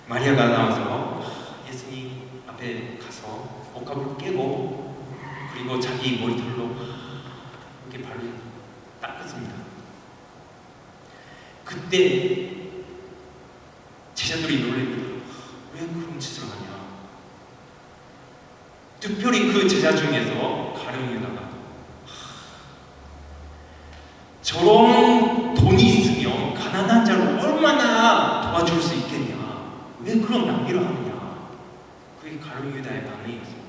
마리아가 나와서 예수님 앞에 가서 옷값을 깨고 그리고 자기 머리털로 이렇게 발을 닦았습니다. 그때 제자들이 놀랍니다. 왜 그런 짓을 하냐? 특별히 그 제자 중에서 가룟 유다가 저런 돈이 있으면 가난한 자를 얼마나 도와줄 수 있겠냐? 왜 그런 낭비를 하느냐? 그게 가룟 유다의 반응이었습니다.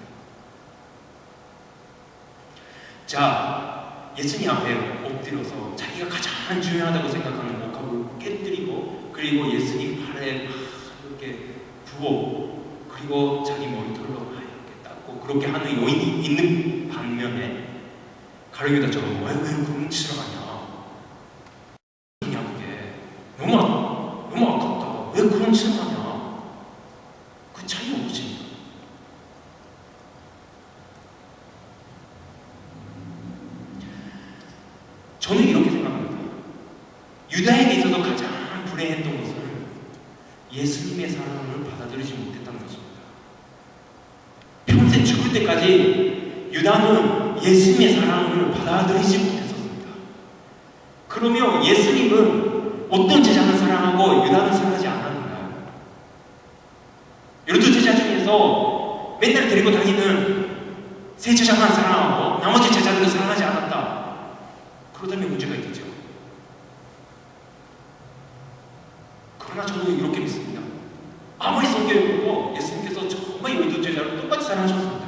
자, 예수님 앞에 엎드려서 자기가 가장 중요하다고 생각하는 옷값을 깨뜨리고 그리고 예수님 발에 이렇게 부어 그리고 자기 머리털로 이렇게 닦고 그렇게 하는 요인이 있는 반면에 가룟 유다처럼 왜 그런 짓을 하냐? 너무 아깝다. 왜 그런 짓을 하냐? 그 차이가 뭐지? 저는 이렇게 생각합니다. 유다에게 있어서 가장 불행했던 것은 예수님의 사랑을 받아들이지 못했다는 것입니다. 평생 죽을 때까지 유다는 예수님의 사랑을 받아들이지 못했었습니다. 그러면 예수님은 어떤 제자는 사랑하고 유다는 사랑하지 않았는가요? 12제자 중에서 맨날 데리고 다니는 세 제자만 사랑하고 나머지 제자들은 사랑하지 않았다. 그러다면 문제가 있겠죠. 그러나 저는 이렇게 믿습니다. 아무리 성경을 보고 예수님께서 정말 12제자를 똑같이 사랑하셨습니다.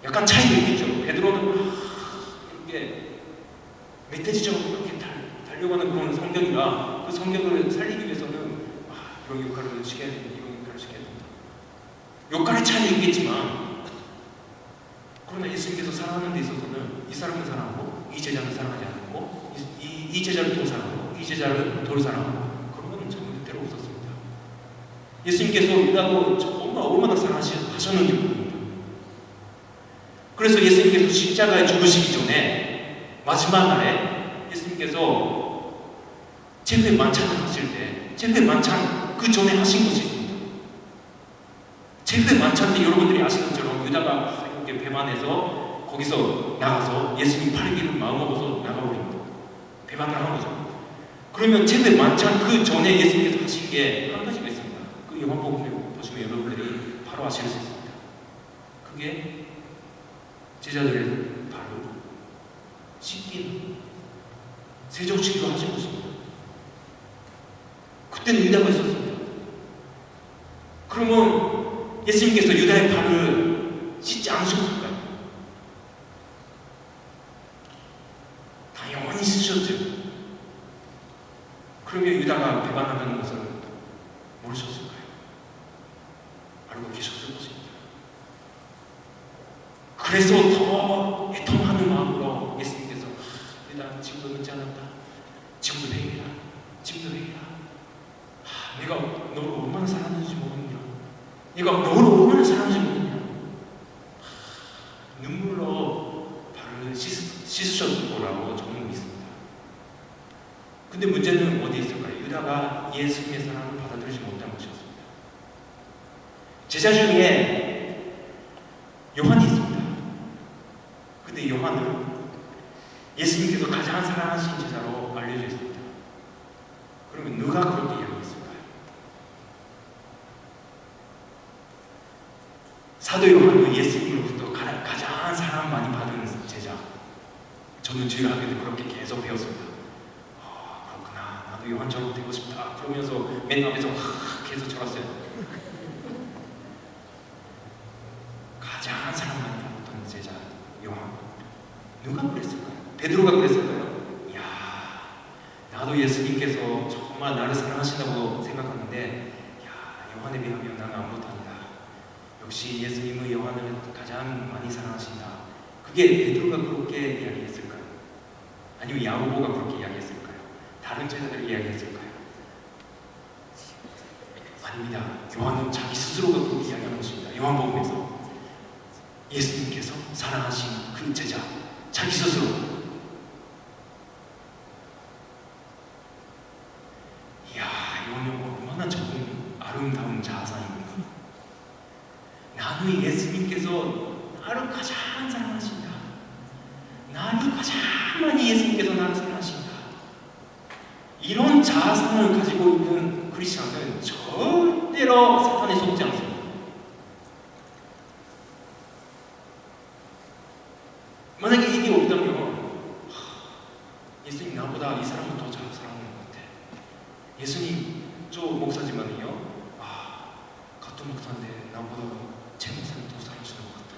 약간 차이도 있겠죠. 베드로는 이렇게 멧돼지처럼 이렇게 달려가는 그런 성격이라 그 성격을 살리기 위해서는 이런 역할을 시켜야 된다. 이런 역할을 시켜야 된다. 역할의 차이는 있겠지만 그러나 예수님께서 사랑하는 데 있어서는 이 사람을 사랑하고 이 제자를 사랑하지 않고 이 제자를 더 사랑하고 이 제자를 덜 사랑하고 그런 건 절대로 없었습니다. 예수님께서 유다도 정말 얼마나 사랑하셨는지 모릅니다. 그래서 예수님께서 십자가에 죽으시기 전에 마지막 날에 예수님께서 제회 만찬을 하실 때 제회 만찬 그 전에 하신 것이 있습니다. 제회 만찬 때 여러분들이 아시는 것처럼 유다가 이렇게 배 안에서 거기서 나가서 예수님 팔기를 마음먹어서 나가버립니다. 배반을 한 거죠. 그러면 제회 만찬 그 전에 예수님께서 하신 게 한 가지가 있습니다. 그 요한복음 보시면 여러분들이 바로 아실 수 있습니다. 그게 제자들의 발을 씻기는 세정치기로 하신 것입니다. 그때는 유다가 있었습니다. 그러면 예수님께서 유다의 발을 씻지 않으셨을까요? 다 영원히 씻으셨죠. 그러면 유다가 배반하는 것을 모르셨을까요? 알고 계셨을 것입니다. 그래서 더 애통하는 마음으로 예수님께서 유다 지금도 늦지 않았다. 지금도 회개해라. 지금도 회개해라. 내가 너를 얼마나 사랑하는지 모르느냐. 네가 너를 얼마나 사랑하는지 모르느냐. 눈물로 발을 씻으셨을 거라고 저는 믿습니다. 근데 문제는 어디에 있을까요? 유다가 예수님의 사랑을 받아들이지 못한 것이었습니다. 제자 중에 요한이 있습니다. 근데 요한은 예수님께서 가장 사랑하신 제자로 알려져 있습니다. 그러면 누가 그렇게 이야기했을까요? 사도 요한은 예수님으로부터 가장 사랑 많이 받은 제자. 저는 주일 학교 때 그렇게 계속 배웠습니다. 그렇구나. 나도 요한처럼 되고 싶다. 그러면서 맨 앞에서 계속 적었어요. 가장 사랑 많이 받았던 제자 요한. 누가 그랬을까요? 베드로가 그랬을까요? 이야, 나도 예수님께서 정말 나를 사랑하신다고 생각하는데, 야, 요한에 비하면 나는 아무것도 아니다. 역시 예수님의 요한을 가장 많이 사랑하신다. 그게 베드로가 그렇게 이야기했을까요? 아니면 야고보가 그렇게 이야기했을까요? 다른 제자들이 이야기했을까요? 아닙니다. 요한은 자기 스스로가 그렇게 이야기하는 것입니다. 요한복음에서 예수님께서 사랑하신 그 제자, 자기 스스로. 이야, 이거는 얼마나 좋은 아름다운 자아상입니다. 나는 예수님께서 나를 가장 사랑하신다. 나를 가장 많이 예수님께서 나를 사랑하신다. 이런 자아상을 가지고 있는 크리스천은 절대로 사탄에 속지 않습니다. 만약에 이게 없다면 예수님 나보다 이 사람을 더 잘 사랑하는 것 같아. 예수님 저 목사지만요, 같은 목사인데 나보다 제 목사님 더 사랑하시는 것 같다.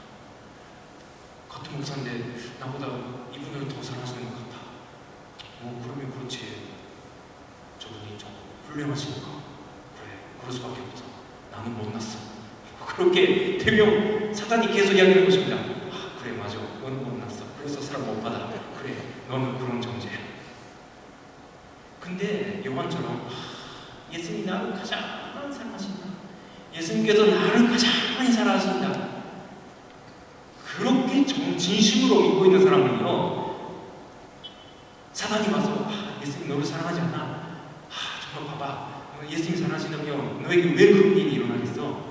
같은 목사인데 나보다 이분을 더 사랑하시는 것 같다. 그러면 그렇지. 저분이 좀 훌륭하시니까 그래, 그럴 수밖에 없어. 나는 못났어. 그렇게 되면 사탄이 계속 이야기하는 것입니다. 그래, 맞아. 너는 못났어. 그래서 사람 못 받아. 그래, 너는 그런 존재야. 근데 요한처럼 예수님이 나를 가장 사랑하신다. 예수님께서 나를 가장 많이 사랑하신다. 그렇게 진심으로 믿고 있는 사람은요, 사단이 와서 예수님 너를 사랑하지 않나? 정말 봐봐. 예수님이 사랑하신다면 너에게 왜 그런 일이 일어나겠어?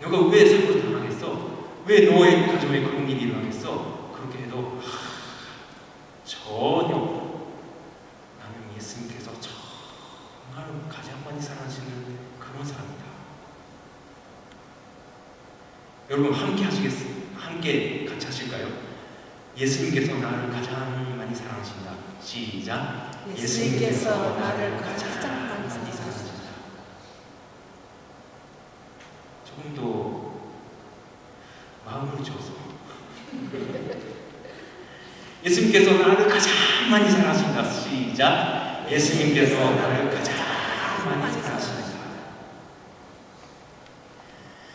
너가 왜 사고를 당하겠어? 왜 너의 가정에 그런 일이 일어나겠어? 그렇게 해도 전혀 나는 예수님께서 정말 가장 많이 사랑하시는 그런 사람이다. 여러분 함께 하시겠어요? 함께 같이 하실까요? 예수님께서 나를 가장 많이 사랑하신다. 시작. 예수님께서 나를 가장 많이 사랑하신다. 조금 더 마음을 줘서 예수님께서 나를 가장 많이 사랑하신다. 시작. 예수님께서 나를 가장 많이 사랑하신다.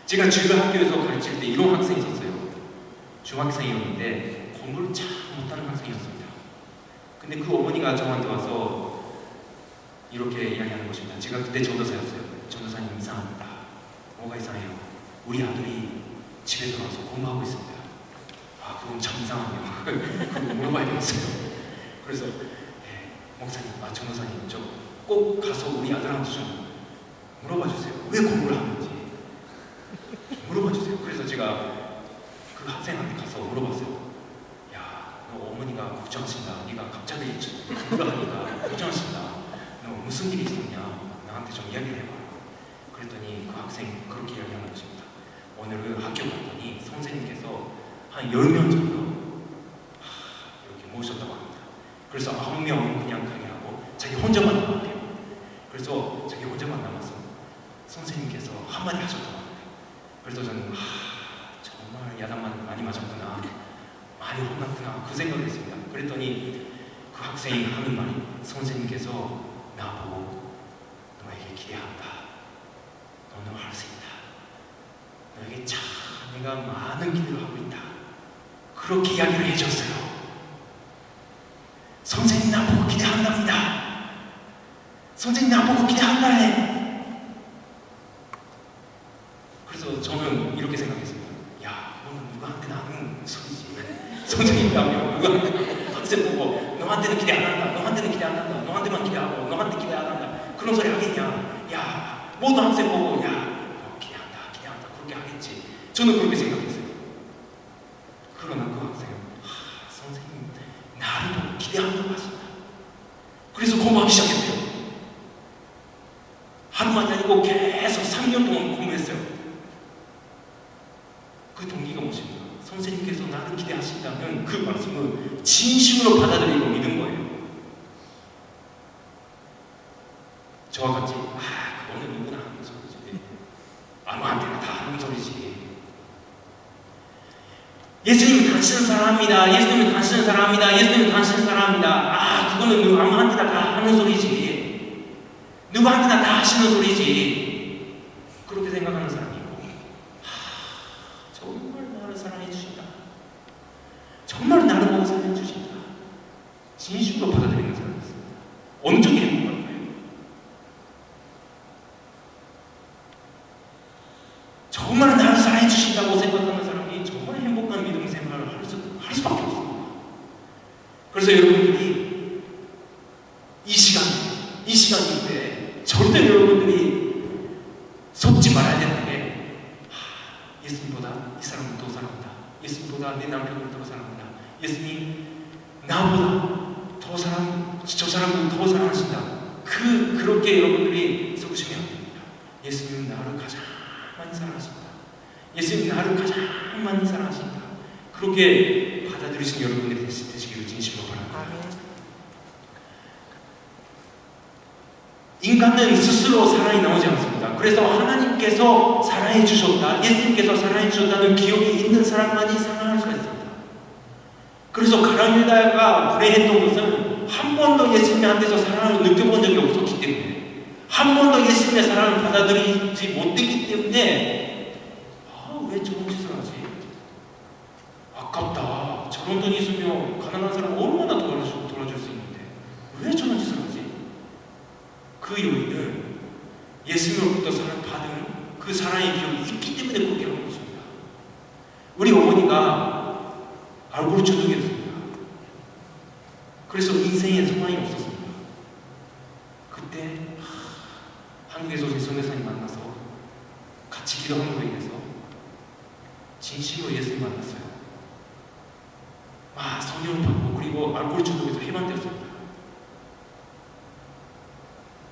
제가 주일 학교에서 가르칠 때 이런 학생이 있었어요. 중학생이었는데 공부를 참 못하는 학생이었습니다. 근데 그 어머니가 저한테 와서 이렇게 이야기하는 것입니다. 제가 그때 전도사였어요. 전도사님 이상합니다. 뭐가 이상해요? 우리 아들이 집에 들어와서 공부하고 있습니다. 그건 참 이상하네요. 그거 물어봐야 되겠어요. 그래서 목사님, 전도사님, 저 꼭 가서 우리 아들한테 좀 물어봐 주세요. 왜 공부를 하는지 물어봐 주세요. 그래서 제가 그 학생한테 가서 물어봤어요. 야, 너 어머니가 걱정하신다. 네가 갑자기 공부를 하니까 걱정하신다. 너 무슨 일이 있었냐? 나한테 좀 이야기를 해봐. 그랬더니 그 학생이 그렇게 이야기하는 것입니다. 오늘 학교 갔더니 선생님께서 한 10명 정도 이렇게 모셨다고 합니다. 그래서 9명은 그냥 가게 하고 자기 혼자만 남았대요. 그래서 자기 혼자만 남아서 선생님께서 한마디 하셨다고 합니다. 그래서 저는 정말 야단만 많이 맞았구나, 많이 혼났구나, 그 생각을 했습니다. 그랬더니 그 학생이 하는 말이, 선생님께서 나보고 너에게 기대한다. 너는 할 수 있다. 너에게 참 내가 많은 기대를 하고 있다. 그렇게 이야기를 해줬어요. 선생님 나보고 기대한답니다. 선생님 나보고 기대한다 해. 그래서 저는 이렇게 생각했습니다. 야, 너는 누구한테는 하는 소리지. 선생님이라면 누구한테 학생 보고 너한테는 기대 안 한다. 너한테는 기대 안 한다. 너한테만 기대하고 너한테 기대 안 한다. 그런 소리 하겠냐? 야, 모든 학생 보고 기대한다 그렇게 하겠지. 저는 그렇게 생각했어요. 그러나 그 학생은 선생님 나를 보고 기대한다고 하신다. 그래서 공부하기 시작했대요. 하루만이 아니고 계속 3년 동안 공부했어요. 그 동기가 무엇입니까? 선생님께서 나를 기대하신다는 그 말씀을 진심으로 받아들이고 믿는 거예요. 저와 같이 그거는 누구나 하는 소리지, 아무한테나 다 하는 소리지, 예수님은 당신을 사랑합니다, 예수님은 당신을 사랑합니다, 예수님은 당신을 사랑합니다, 그거는 아무한테나 다 하는 소리지, 누구한테나 다 하시는 소리지, 그렇게 생각하는 사람이 있고, 정말 나를 사랑해 주신다, 정말 나를 보고 사랑해 주신다, 진심으로 받아들이는 사람이 있습니다. 어느 쪽이 행복할까요? 정말 나를 사랑해 주신다고 생각하는 사람이 정말 행복한 믿음 생활을 할 수밖에 없습니다. 그래서 여러분들이 이 시간 이후에 절대 여러분들이 속지 말아야 되는 게, 예수님보다 이 사람을 더 사랑한다, 예수님보다 내 남편을 더 사랑한다, 예수님 나보다 더 저 사람을 더 사랑하신다, 그렇게 여러분들이 속으시면 안 됩니다. 예수님은 나를 가장 많이 사랑하신다, 예수님 나를 가장 많이 사랑하신다, 그렇게 받아들이신 여러분들이 되시기를 진심으로 바랍니다. 인간은 스스로 사랑이 나오지 않습니다. 그래서 하나님께서 사랑해 주셨다, 예수님께서 사랑해 주셨다는 기억이 있는 사람만이 사랑할 수가 있습니다. 그래서 가룟유다가 불행했던 것은 한 번도 예수님한테서 사랑을 느껴본 적이 없었기 때문에, 한 번도 예수님의 사랑을 받아들이지 못했기 때문에, 왜 저런 짓을 하지? 아깝다. 저런 돈 있으면 가난한 사람 얼마나 도와줄 수 있는데 왜 저런 짓을 하지? 그 요인은 예수님으로부터 사랑받은 그 사랑의 기억이 있기 때문에 그렇게 하는 것입니다. 우리 어머니가 알코올 중독이었습니다. 그래서 인생에 소망이 없었습니다. 그때 한국에서 우리 선교사님 만나서 같이 기도함으로 인해서 진심으로 예수님 만났어요. 성령을 받고, 그리고 알코올 중독에서 해방되었습니다.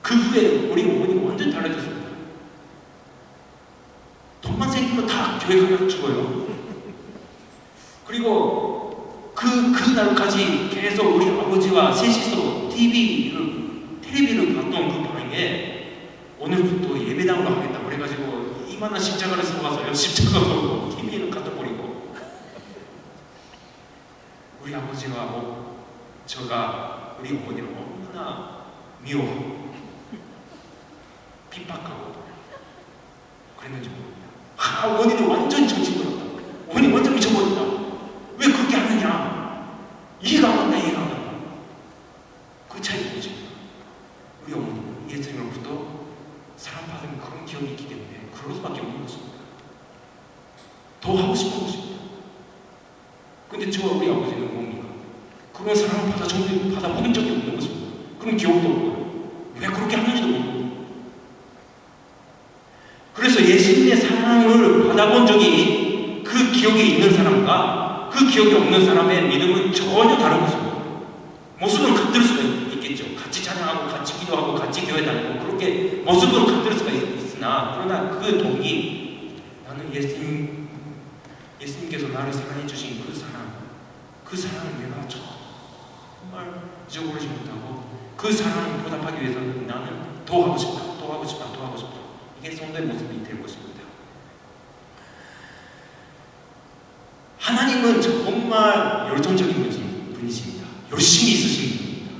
그 후에 우리 어머니가 완전 달라졌습니다. 돈만 생기면 다 교회 가면 죽어요. 그리고 그 날까지 계속 우리 아버지와 셋이서 텔레비를 봤던 그 방에 오늘부터 예배당으로 하겠다 그래가지고 이만한 십자가를 사와서요, 십자가도 TV를 갖다 버리고, 우리 아버지와 저가 우리 어머니를 얼마나 미워하고 핍박하고 그랬는지 모릅니다. 어머니는 완전 정신버렸다, 어머니 완전 미쳐버렸다, 왜 그렇게 하느냐, 이해가 안 간다. 그 차이가 뭐지? 우리 어머니는 예수님으로부터 사랑받은 그런 기억이 있기 때문에 그럴 수밖에 없는 것입니다. 더 하고 싶은 것입니다. 근데 저와 우리 아버지는 뭡니까? 그런 사랑을 받아본 적이 없는 것입니다. 그런 기억도 없고요. 왜 그렇게 하는지도 모르고. 그래서 예수님의 사랑을 받아본 적이 그 기억에 있는 사람과 그 기억이 없는 사람의 믿음은 전혀 다른 것입니다. 모습은 같을 수가 있겠죠. 같이 찬양하고 같이 기도하고 같이 교회 다니고 그렇게 모습은 같을 수가 있으나, 그러나 그 동기, 나는 예수님께서 나를 사랑해 주신 그 사랑을 내가 정말 잊어버리지 못하고, 그 사랑을 보답하기 위해서는 나는 더 하고 싶다. 이게 성도의 모습이 될 것입니다. 하나님은 정말 열정적인 분이십니다. 열심히 있으신 분입니다.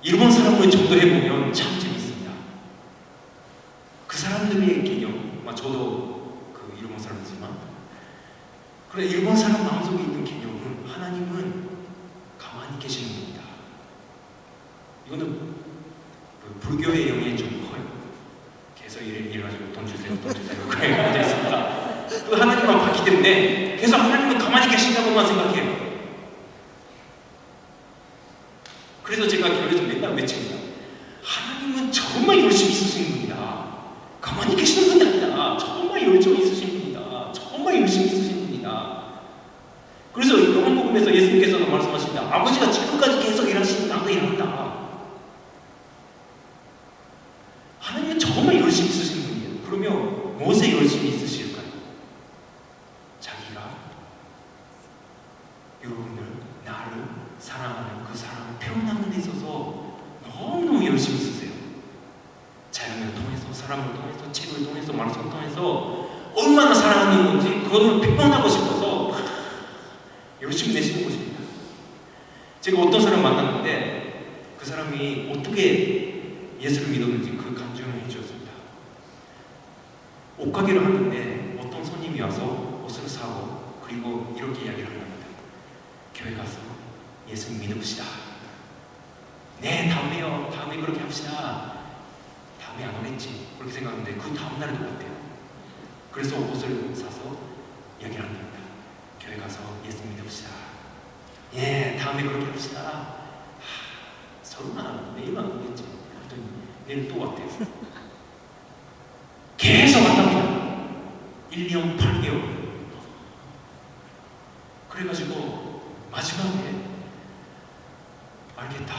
일본 사람을 전도해보면 참 재밌습니다. 그 사람들의 개념, 저도 그 일본 사람이지만, 그래, 일본 사람 마음속에 있는 개념은 하나님은 가만히 계시는 분이다. 이거는 불교의 영향이 좀 커요. 계속 이래가지고 돈 주세요 그래 앉아있습니다. 그 하나님만 봤기 때문에 계속 하나님은 가만히 계신다고만 생각해요. 그래서 제가 교회에서 맨날 외칩니다. 하나님 열심히 있으신 분이다. 가만히 계시는 분이 아니라 정말 열정이 있으신 분이다. 정말 열심히 있으신 분이다. 그래서 요한복음에서 예수님께서도 말씀하십니다. 아버지가 지금까지 계속 일하시는 나도 일한다. 하나님은 정말 열심히 있으신 분이에요. 그러면 무엇에 열심히 있으실까요? 자기가 여러분들, 나를 사랑하는 그 사랑을 표현하는 데 있어서 너무너무 열심히 있으세요. 자연을 통해서, 사람을 통해서, 책을 통해서, 말씀을 통해서 얼마나 사랑하는 건지 그걸 표현하고 싶어서 열심히 내시는 것입니다. 제가 어떤 사람 만났는데 그 사람이 어떻게 예수를 믿었는지 그 간증을 해주었습니다. 옷가게를 하는데 어떤 손님이 와서 옷을 사고 그리고 이렇게 이야기를 합니다. 교회 가서 예수님 믿읍시다. 네, 다음에요. 다음에 그렇게 합시다. 다음에 안 오겠지. 그렇게 생각하는데 그 다음날도 왔대요. 그래서 옷을 사서 이야기를 합니다. 교회 가서 예수님 믿읍시다. 예, 다음에 그렇게 합시다. 설마 내일만 오겠지. 그랬더니 내일 또 왔대요. 계속 왔답니다. 1년 8개월. 그래가지고 마지막에 알겠다.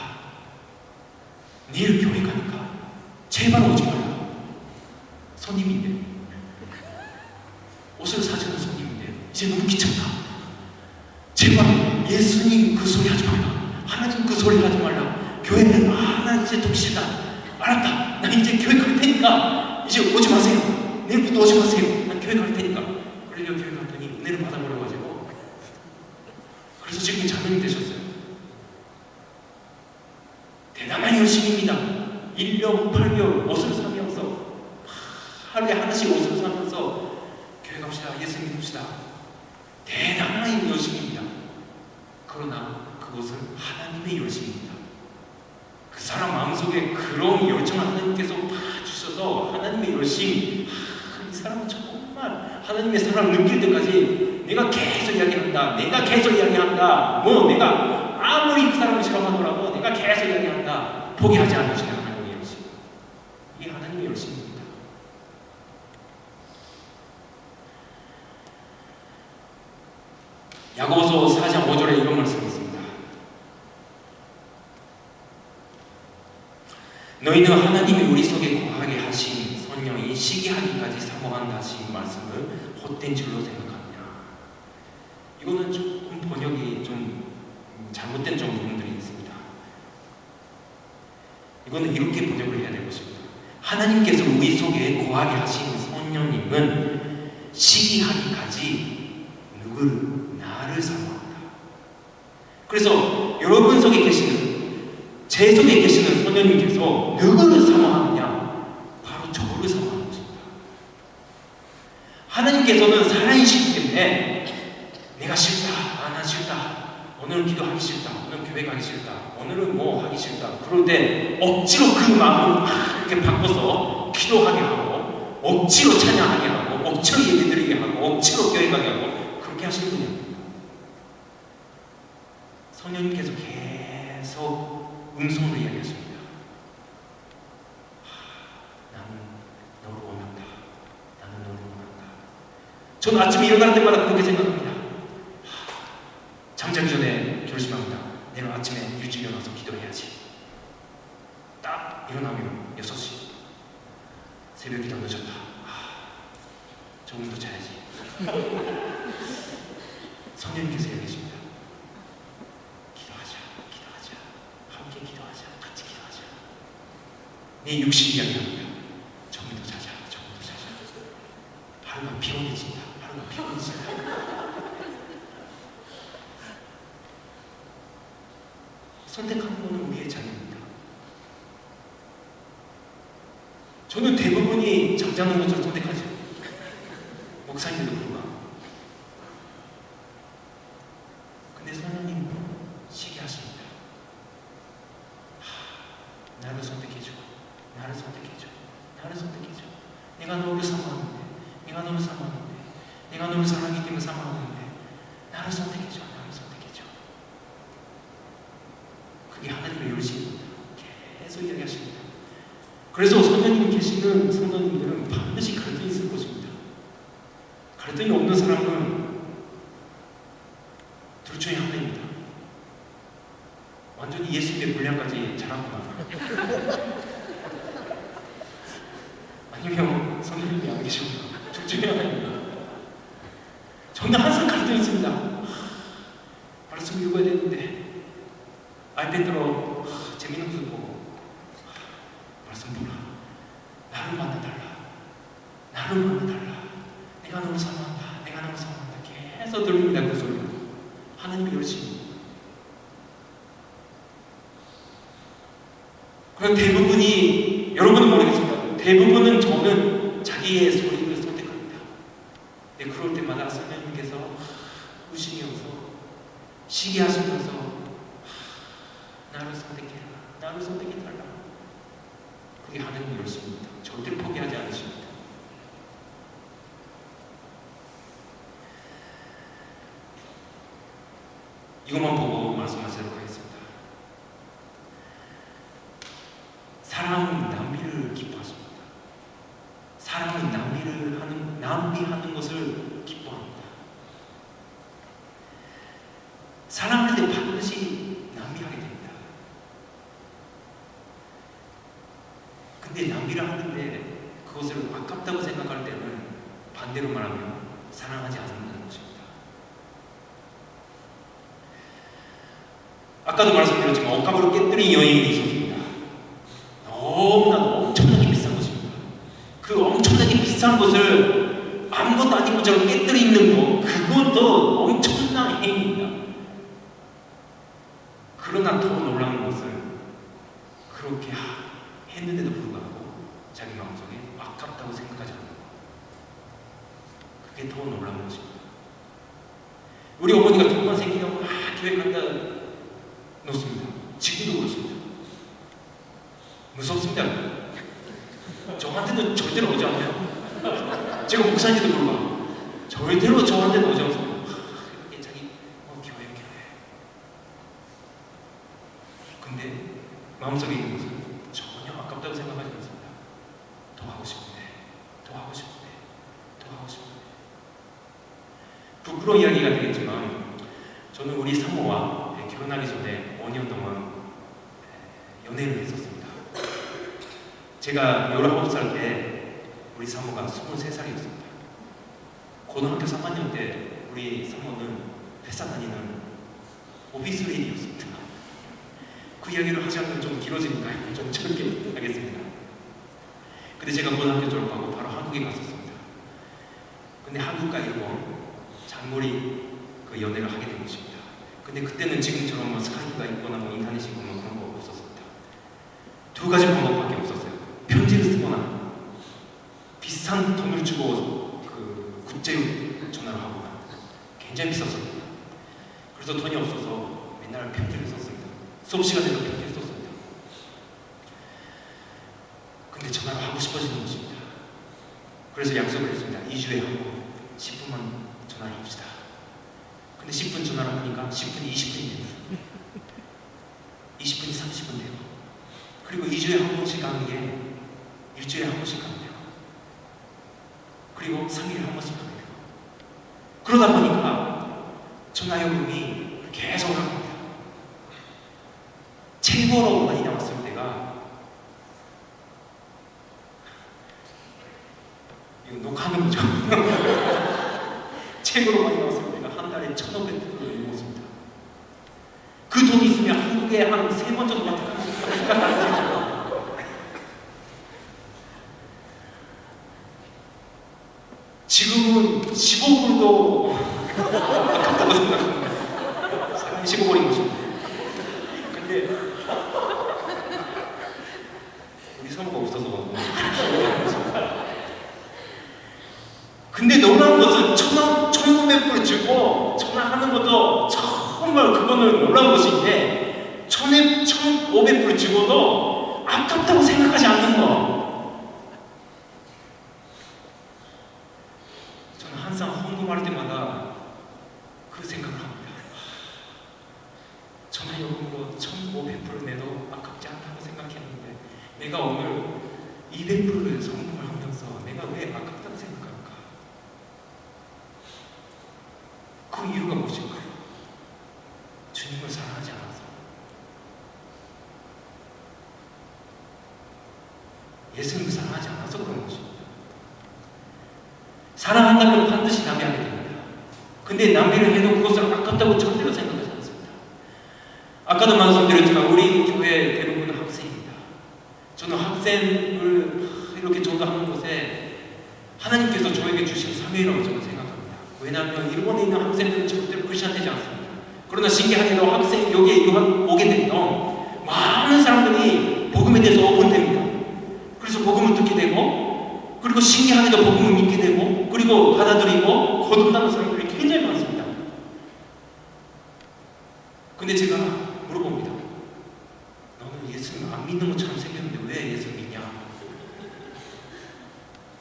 내일 교회 가니까 제발 오지 말라. 손님인데, 옷을 사주는 손님인데 이제 너무 귀찮다. 제발 예수님 그 소리 하지 말라. 하나님 그 소리 하지 말라. 교회는 나 이제 듣기 싫다. 알았다. 나 이제 교회 갈 테니까 이제 오지 마세요. 내일부터 오지 마세요. 난 교회 갈 테니까. 그래서 교회 갔더니 은혜를 받아버려가지고 그래서 지금 자매님 되셨어요. 대단한 열심입니다. 1년 8개월 옷을 사면서 하루에 하나씩 옷을 사면서 교회 갑시다. 예수 믿읍시다. 대단한 열심입니다. 그러나 그것은 하나님의 열심입니다. 그 사람 마음속에 그런 열정을 하나님께서 주셔서 하나님의 열심, 이 사람은 정말 하나님의 사랑을 느낄 때까지 내가 계속 이야기한다. 내가 계속 이야기한다. 내가 아무리 그 사람을 싫어하더라도 내가 계속 이야기한다. 포기하지 않으시는 하나님의 열심. 이게 하나님의 열심입니다. 야고보서 4장 5절에 이런 말씀이 있습니다. 너희는 하나님이 우리 속에 거하게 하신 성령이 시기하기까지 사모한다 하신 말씀을 헛된 줄로 생각하느냐. 이거는 조금 번역이 좀 잘못된 좀 부분들이 있습니다. 이거는 이렇게 번역을 해야 될 것입니다. 하나님께서 우리 속에 거하게 하신 성령님은 시기하기까지 나를 사모한다. 그래서 여러분 속에 계시는, 제 속에 계시는 성령님께서 누구를 사모하느냐? 바로 저를 사모하는 것입니다. 하나님께서는 살아계시기 때문에 내가 싫다, 난 싫다, 오늘은 기도하기 싫다, 오늘은 교회 가기 싫다, 오늘은 뭐 하기 싫다. 그럴 때 억지로 그 마음을 이렇게 바꿔서 기도하게 하고, 억지로 찬양하게 하고, 억지로 예배드리게 하고, 억지로 교회 가게 하고, 그렇게 하시는 분이 아닙니다. 성령님께서 계속 음성으로 이야기하십니다. 나는 너를 원한다. 나는 너를 원한다. 저는 아침에 일어날 때마다 그렇게 생각합니다. 잠자기 전에 결심합니다. 내일 아침에 일찍 일어나서 기도해야지. 딱 일어나면 6시. 새벽 기도 늦었다. 조금 더 자야지. 성령님께서 이야기하십니다. 기도하자. 함께 기도하자. 같이 기도하자. 내 육신 이야기합니다. 조금 더 자자. 하루가 피곤해진다. 선택하는 것은 우리의 자유입니다. 저는 대부분이 잠자는 것을 선택하죠. 목사님들도 불구하고. 근데 성령님은 시기하십니다. 나를 선택해줘. 내가 너를 사모하는데, 내가 너를 사랑하기 때문에 사모하는데, 나를 선택해줘. 그게 하나님의 열심입니다. 계속 이야기하십니다. 그래서 성령님 계시는 성도님들은 반드시 갈등이 있을 것입니다. 갈등이 없는 사람은 둘 중에 하나입니다. 완전히 예수님의 분량까지 잘하구나. 아니면 성령님이 안 계시구나. 둘 중에 하나입니다. 저는 항상 갈등이 있습니다. 말씀 읽어야 되는데 아이패드로 재밌는 것을 보고 말씀 보라. 나를 만나달라. 나를 만나달라. 내가 너를 사랑한다. 내가 너를 사랑한다. 계속 들립니다. 그 소리가. 하나님이 열심히. 그럼 대부분이, 여러분은 모르겠습니다. 대부분은 저는 자기의 소리를 선택합니다. 근데 그럴 때마다 성령님께서 우시면서 시기하시면서 나를 선택해라. 나를 선택해달라. 그게 하나님의 열심입니다. 절대 포기하지 않으십니다. 이것만 보고 말씀하시도록 하겠습니다. 사랑은 낭비를 기뻐하십니다. 사랑은 낭비하는 것을 기뻐합니다. 사랑할 때 반드시 낭비하게 됩니다. 근데 낭비를 하는데 그것을 아깝다고 생각할 때는 반대로 말하면 사랑하지 않는다는 것입니다. 아까도 말씀드렸지만 억압으로 깨뜨린 여인이 있었습니다. 너무나 엄청나게 비싼 것입니다. 그 엄청나게 비싼 것을 아무것도 아닌 것처럼 깨뜨리는 것, 그것도 엄청난 행위입니다. 그러나 더 놀라운 것은 그렇게 했는데도 불구하고 자기 마음속에 아깝다고 생각하지 않는 것, 그게 더 놀라운 것입니다. 우리 어머니가 돈만 생기냐고 교회 간다 놓습니다. 지금도 그렇습니다. 무섭습니다. 저한테는 절대로 오지 않아요. 제가 목사인지도 불구하고 절대로 저한테는 오지 않습니다. 이렇게 자기 교회. 근데 마음속에 있는 것은 전혀 아깝다고 생각하지 않습니다. 더 하고 싶은데, 더 하고 싶은데, 더 하고 싶은데. 부끄러운 이야기가 되겠지만 저는 우리 사모와 결혼하기 전에 5년 동안 연애를 했었습니다. 제가 19살 때 우리 사모가 23살이었습니다. 고등학교 3학년 때 우리 사모는 회사 다니는 오피스 레이디였습니다. 그 이야기를 하지 않으면 좀 길어지니까 좀 짧게 하겠습니다. 근데 제가 고등학교 졸업하고 바로 한국에 갔었습니다. 근데 한국과 일본 장거리 그 연애를 하게 된 것입니다. 근데 그때는 지금처럼 뭐 스카이프가 있거나 뭐 인터넷이 있거나 그런 거 없었습니다. 두 가지 방법밖에 없었어요. 편지를 쓰거나 비싼 돈을 주고 그 국제 전화를 하거나. 굉장히 비쌌습니다. 그래서 돈이 없어서 맨날 편지를 썼습니다. 수업 시간에도 편지를 썼습니다. 근데 전화를 하고 싶어지는 것입니다. 그래서 약속을 했습니다. 2주에 한 번 10분만 전화를 합시다. 근데 10분 전화를 하니까 10분이 20분이 돼요. 20분이 30분 돼요. 그리고 2주에 한 번씩 하는 게 일주일에 한 번씩 하면 돼요. 그리고 3일에 한 번씩 하면 돼요. 그러다 보니까 전화요금이 계속 올라갑니다. 최고로 많이 나왔을 때가, 이거 녹화하는 거죠. 최고로 많이 나왔을 때가 한 달에 1,500불을 넘었습니다. 그 돈이 있으면 한국에 한 3번 정도 왔다 갔다 지금은 15불도 아깝다고 생각합니다. 사람이 15불인 것입니다. 근데 우리 사모가 없어서 근데 놀라운 것은 1,500불 주고 전화하는 것도 정말 그거는 놀라운 것인데 1,500불 주고도 아깝다고 생각하지 않는 거. 저는 항상 헌금할 때마다 그 생각을 합니다. 전화요금으로 1,500불 내도 아깝지 않다고 생각했는데 내가 오늘 200%를 성공을 하면서 내가 왜 아깝다고 생각할까? 그 이유가 무엇일까요? 주님을 사랑하지 않아서, 예수님을 사랑하지 않아서 그런 것입니다. 사랑한다면 반드시 낭비하게 됩니다. 근데 낭비를 해도 그것을 아깝다고 절대로 생각하지 않습니다. 아까도 말씀드렸지만 우리 교회 대부분은 학생입니다. 저는 학생을 이렇게 전도하는 것에 하나님께서 저에게 주신 사명이라고 저는 생각합니다. 왜냐하면 일본에 있는 학생들은 절대로 크리스찬되지 않습니다. 그러나 신기하게도 학생 여기에 오게 되면 많은 사람들이 복음에 대해서 오픈됩니다. 그래서 복음을 듣게 되고, 그리고 신기하게도 복음을 믿게 되고, 그리고 받아들이고 거듭나는 사람들이 굉장히 많습니다. 근데 제가 물어봅니다. 너는 예수님 안 믿는 것처럼 생겼는데 왜 예수 믿냐?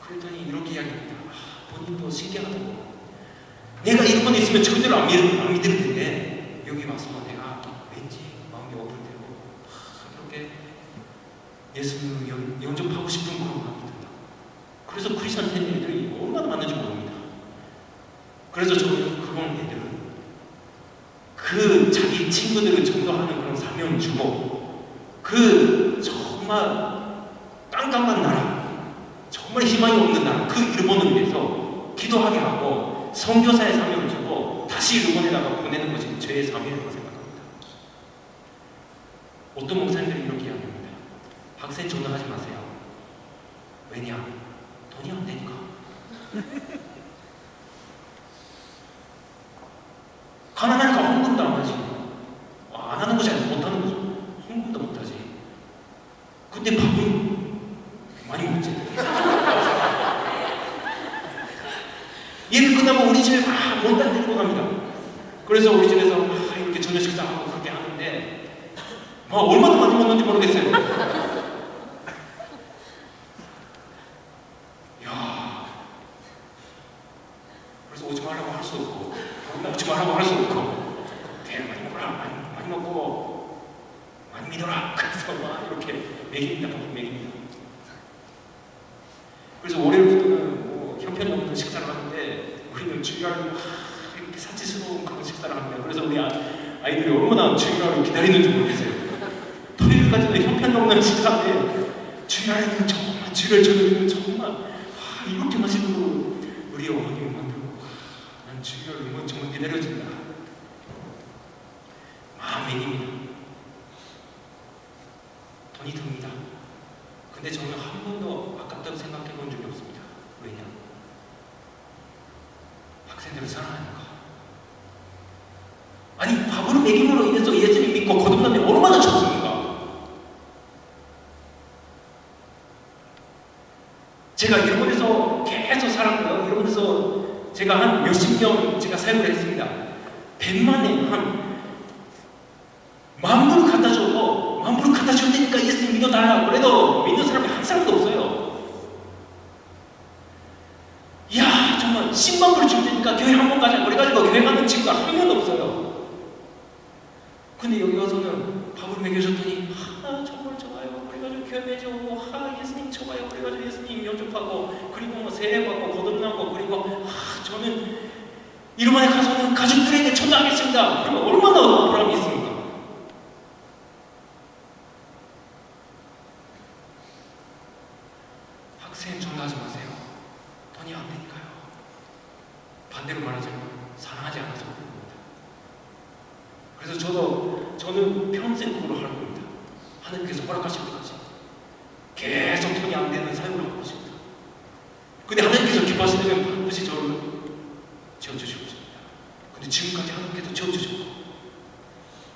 그랬더니 이렇게 이야기합니다. 본인도 신기하다고. 내가 이런 데 있으면 절대로 안 믿을 텐데 여기 와서 내가 왠지 마음이 오픈되고 이렇게 예수님을 영접하고 싶은 그런 마음이 든다. 그래서 크리스천 된 애들이 얼마나 많은지 모릅니다. 그래서 저는 그런 애들은 그 자기 친구들을 전도하는 그런 사명을 주고, 그 정말 깜깜한 나라, 정말 희망이 없는 나라, 그 일본을 위해서 기도하게 하고 선교사의 사명을 주고 다시 일본에다가 보내는 것이 저의 사명이라고 생각합니다. 어떤 목사님들이 이렇게 이야기합니다. 학생 전도하지 마세요. 왜냐? 돈이 안 되니까. 가난하니까 헌금도 안 하지. 안 하는 것이 아니라 못 하는 거죠. 헌금도 못 하지. 근데 밥은 많이 먹지. 예배 끝나면 우리 집에 막 mon단 데리고 갑니다. 그래서 우리 집에서 이렇게 저녁 식사하고 그렇게 하는데 얼마나 많이 먹는지 모르겠어요. 야, 그래서 오지 말라고 할 수 없고, 먹지 말라고 할 수 없고, 대형 많이 먹어라, 많이 먹고, 많이 믿어라. 그래서 막 이렇게 먹입니다. 먹입니다. 그래서 월요일부터는 형편이 없는 식사를 하는데 우리는 주일날 이렇게 사치스러운 그런 식사를 합니다. 그래서 우리 아이들이 얼마나 주일날을 기다리는지 모르겠어요. 토요일까지는 형편이 없는 식사인데 주일날에는 정말, 주일날 저녁에는 정말 이렇게 맛있는 거 우리 어머님이 만들고, 난 주일날 정말 기다려진다. 마음입니다. 돈이 듭니다. 근데 저는 한 번도 아깝다고 생각해 본 적이 없습니다. 왜냐? 학생들을 사랑하니까. 아니, 밥으로 먹임으로 인해서 예수님 믿고 거듭나면 얼마나 좋습니까? 제가 일본에서 계속 살았고요. 일본에서 제가 한 몇십 년 제가 사역을 했습니다. 100만에 한 만불을 갖다 줘도, 만불을 갖다 줘야 되니까 예수님 믿어달라. 그래도 믿는 사람이 한 사람도 없어요. 이야, 정말 10만 불을 줄 테니까 교회 한 번 가자. 그래가지고 교회 가는 친구가 한 명도 없어요. 근데 여기 와서는 밥을 먹여줬더니 정말 좋아요. 그래가지고 교회 맺어오고, 예수님 좋아요. 그래가지고 예수님 영접하고, 그리고 세례 받고 거듭나고, 그리고 저는 이름만에 가서는 가족들에게 전도하겠습니다. 그러면 얼마나 보람이 있습니까? 학생 전도하지 마세요. 돈이 안 되니까요. 반대로 말하자면 사랑하지 않아서 그럽니다. 그래서 저는 평생 그걸 할 겁니다. 하나님께서 허락하실 때까지 계속 돈이 안 되는 사역을 할 것입니다. 근데 하나님께서 기뻐하시려면 반드시 저를 지어주실 것입니다. 근데 지금까지 하나님께서 지어주셨고,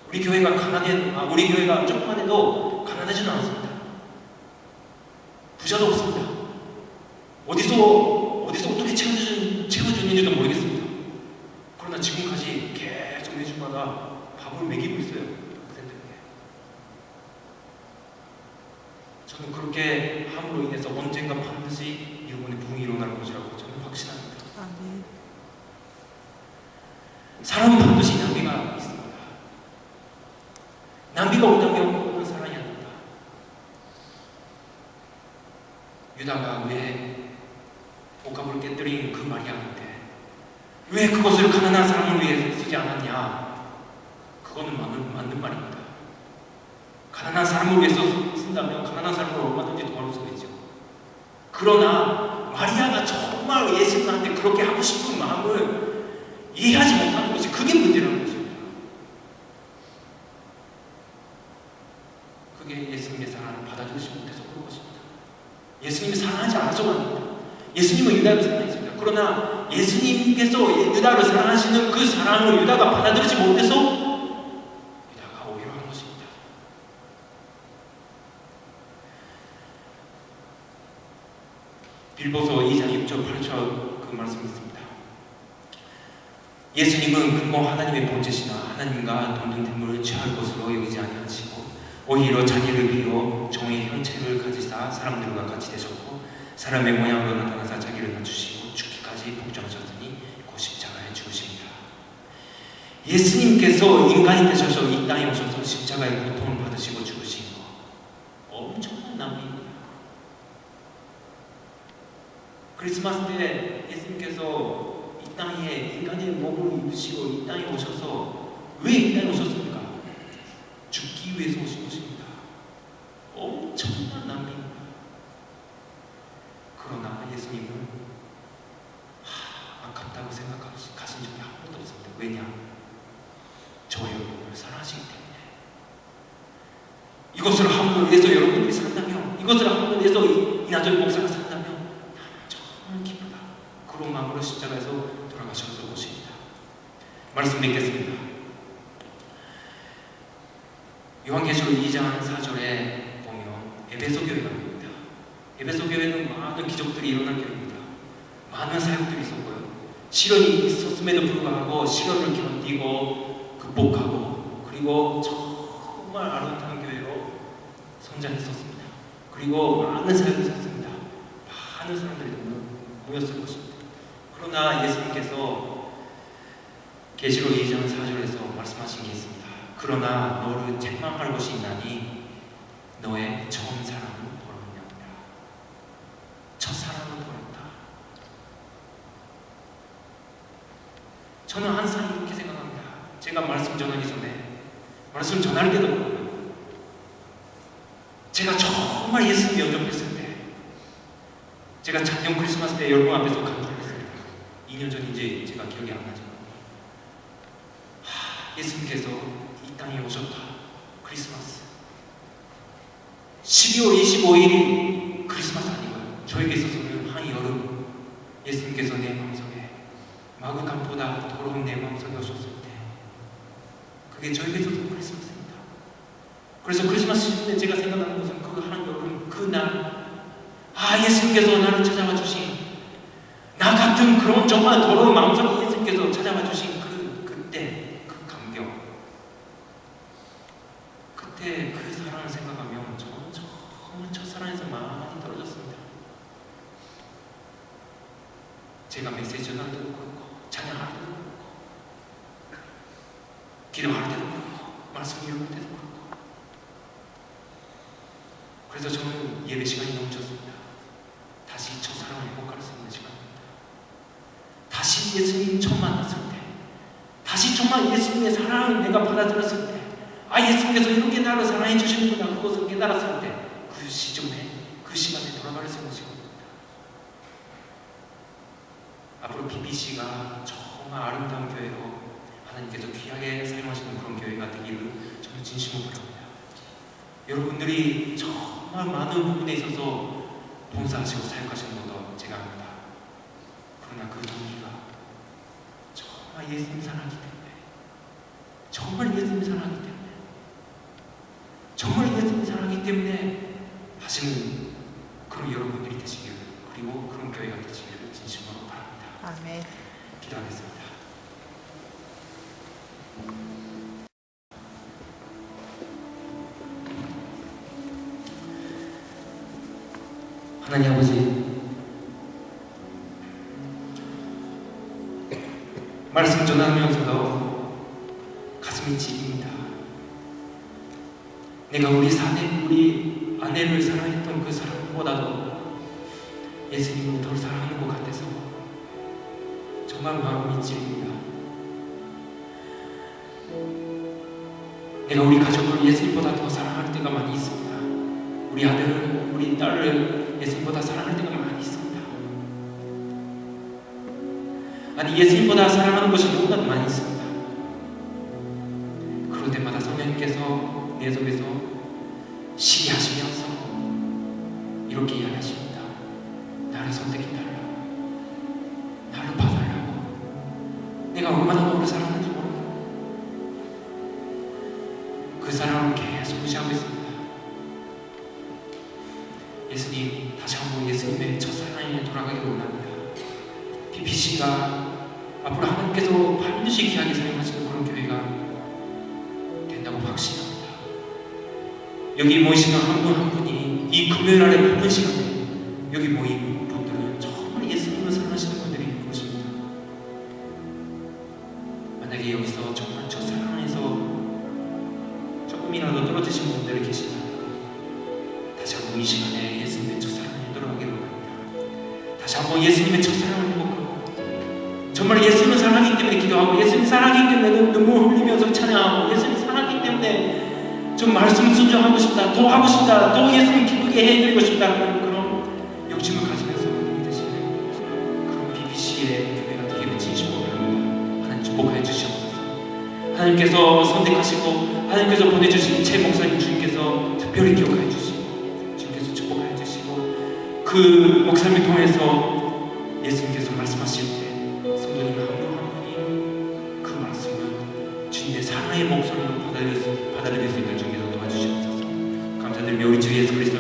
우리 교회가 조금만 해도 가난하지는 않습니다. 부자도 없습니다. 어디서 어떻게 채워주는지도 모르겠습니다. 그러나 지금까지 계속 매주마다 밥을 먹이고 있어요. 학생들에게. 저는 그렇게 함으로 인해서 언젠가 반드시 일본의 부흥이 일어날 것이라고 저는 확신합니다. 아멘. 사람은 반드시 낭비가 있습니다. 낭비가 없다면 그건 사랑이 아닙니다. 유다가 왜 복합을 깨뜨린 그 마리아한테 왜 그것을 가난한 사람을 위해 쓰지 않았냐? 그거는 맞는 말입니다. 가난한 사람을 위해서 쓴다면 가난한 사람을 얼마든지 도와줄 수 있죠. 그러나 마리아가 정말 예수님한테 그렇게 하고 싶은 마음을 이해하지 못하는 것이 그게 문제라는 것입니다. 그게 예수님의 사랑을 받아들이지 못해서 그런 것입니다. 예수님이 사랑하지 않아서가 아닙니다. 예수님은 유다를 사랑했습니다. 그러나 예수님께서 유다를 사랑하시는 그 사랑을 유다가 받아들이지 못해서 유다가 오히려 한 것입니다. 빌보서 2장 6절 8절 그 말씀이 있습니다. 예수님은 근모 하나님의 본체시나 하나님과 동등됨을 취할 것으로 여기지 아니하시고 오히려 자기를 비워 종의 형체를 가지사 사람들과 같이 되셨고 사람의 모양으로 나타나사 자기를 낮추시고 죽기까지 복종하셨으니 곧 십자가에 죽으십니다. 예수님께서 인간이 되셔서 이 땅에 오셔서 십자가의 고통을 받으시고 죽으신 거 엄청난 낭비입니다. 크리스마스 때 예수님께서 이 땅에 인간의 몸을 입으시고 이 땅에 오셔서 왜 이 땅에 오셨습니까? 죽기 위해서 오신 것입니다. 엄청난 낭비입니다. 그러나 예수님은 아깝다고 생각하신 적이 한 번도 없습니다. 왜냐? 저 여러분을 사랑하시기 때문에. 이것을 함으로 해서 여러분들이 산다면, 이것을 함으로 해서 이나절 목사가 산다면 나는 정말 기쁘다. 그런 마음으로 십자가에서 돌아가셨을 것입니다. 말씀 드리겠습니다. 요한계시록 2장 4절에 보면 에베소 교회가 나옵니다. 에베소 교회는 많은 기적들이 일어난 교회입니다. 많은 사역들이 있었고요. 시련이 있었음에도 불구하고 시련을 견디고 극복하고 그리고 정말 아름다운 교회로 성장했었습니다. 그리고 많은 사역이 있었습니다. 많은 사람들이 모였을 것입니다. 그러나 예수님께서 계시록 2장 4절에서 말씀하신 게 있습니다. 그러나 너를 책망할 것이 있나니 너의 처음 사랑은 버렸느니라. 첫사랑은 버렸다. 저는 항상 이렇게 생각합니다. 제가 말씀 전하기 전에 말씀 전할 때도 그렇고요. 제가 정말 예수님 영접했을 때 제가 작년 크리스마스 때 여러분 앞에서 간증했습니다. 2년 전인지 제가 기억이 안 나죠. 예수님께서 이 땅에 오셨다. 크리스마스 12월 25일이 크리스마스 아니고요. 저에게 있어서는 한여름 예수님께서 내 마음속에 마구간보다 더러운 내 마음속에 오셨을 때 그게 저에게 있어서 크리스마스입니다. 그래서 크리스마스 시즌에 제가 생각하는 것은 그 한여름 그날 예수님께서 나를 찾아와 주신 나 같은 그런 정말 더러운 마음속에 예수님께서 찾아와 주신 그때 그 감격 그때 그 사랑을 생각하면 저는 정말 첫사랑에서 많이 떨어졌습니다. 제가 메시지 전할 때도 그렇고 찬양할 때도 그렇고 기도할 때도 그렇고 말씀 읽을 때도 그렇고 그래서 저는 예배 시간이 너무 좋습니다. 다시 첫사랑을 회복할 수 있는 시간입니다. 다시 예수님 처음 만났을 때 다시 정말 예수님의 사랑을 내가 받아들였을 때 예수님께서 이렇게 나를 사랑해 주시는구나 그것을 깨달았을 때 그 시점에 그 시간에 돌아갈 수 있는 시간입니다. 앞으로 BBC가 정말 아름다운 교회로 하나님께서 귀하게 사용하시는 그런 교회가 되기를 저는 진심으로 바랍니다. 여러분들이 정말 많은 부분에 있어서 봉사하시고 사역하시는 것도 제가 압니다. 그러나 그 동기가 정말 예수님 사랑하기 때문에 정말 예수님 사랑하기 때문에 정말 예수님 사랑하기 때문에 하시는 그런 여러분들이 되시기를 그리고 그런 교회가 되시기를 진심으로 바랍니다. 아멘. 기도하겠습니다. 하나님 아버지 말씀 전하면서도 가슴이 찢깁니다. 내가 우리 아내를 사랑했던 그 사랑보다도 예수님을 더 사랑하는 것 같아서 정말 마음이 찔립니다. 내가 우리 가족을 예수님보다 더 사랑할 때가 많이 있습니다. 우리 아들을, 우리 딸을 예수님보다 사랑할 때가 많이 있습니다. 아니, 예수님보다 사랑하는 것이 너무나 많이 있습니다. 그럴 때마다 성령님께서 내 속에서 시기하시면서 이렇게 이야기하십니다. 나를 선택해달라고, 나를 봐달라고. 내가 얼마나 너를 사랑하는지 모르고 그 사랑을 계속 무시하고 있습니다. 예수님, 다시 한번 예수님의 첫사랑에 돌아가기를 원합니다. PPC가 앞으로 하나님께서 반드시 귀하게 사용하시는 그런 교회가 된다고 확신합니다. 여기 모이시는 한 분 한 분이 이 금요일 아래 바쁜 시간에 여기 모인 분들은 정말 예수님을 사랑하시는 분들이 것입니다. 만약에 여기서 정말 첫사랑에서 조금이라도 떨어지신 분들이 계시다면 다시 한번 이 시간에 예수님의 첫사랑에 돌아가기를 원합니다. 다시 한번 예수님의 첫사랑을 회복하고 정말 예수님을 사랑하기 때문에 기도하고 예수님 사랑하기 때문에 눈물 흘리면서 찬양하고 예수님 사랑하기 때문에 좀 말씀 순종하고 싶다, 더 하고 싶다, 더 예수님 기쁘게 해드리고 싶다 하는 그런 욕심을 가지면서 믿으시는 그런 BBC의 교회가 되기를 진심으로 바랍니다. 하나님 축복하여 주시옵소서. 하나님께서 선택하시고 하나님께서 보내주신 제 목사님 주님께서 특별히 기억하여 주시고 주님께서 축복하여 주시고 그 목사님을 통해서 예수님께서 말씀하실 때 성도님 한 분 한 분이 그 말씀을 주님의 사랑의 목소리로 받아들일 수 있는 중에서 도와주시옵소서. 감사드리며 우리 주 예수 그리스도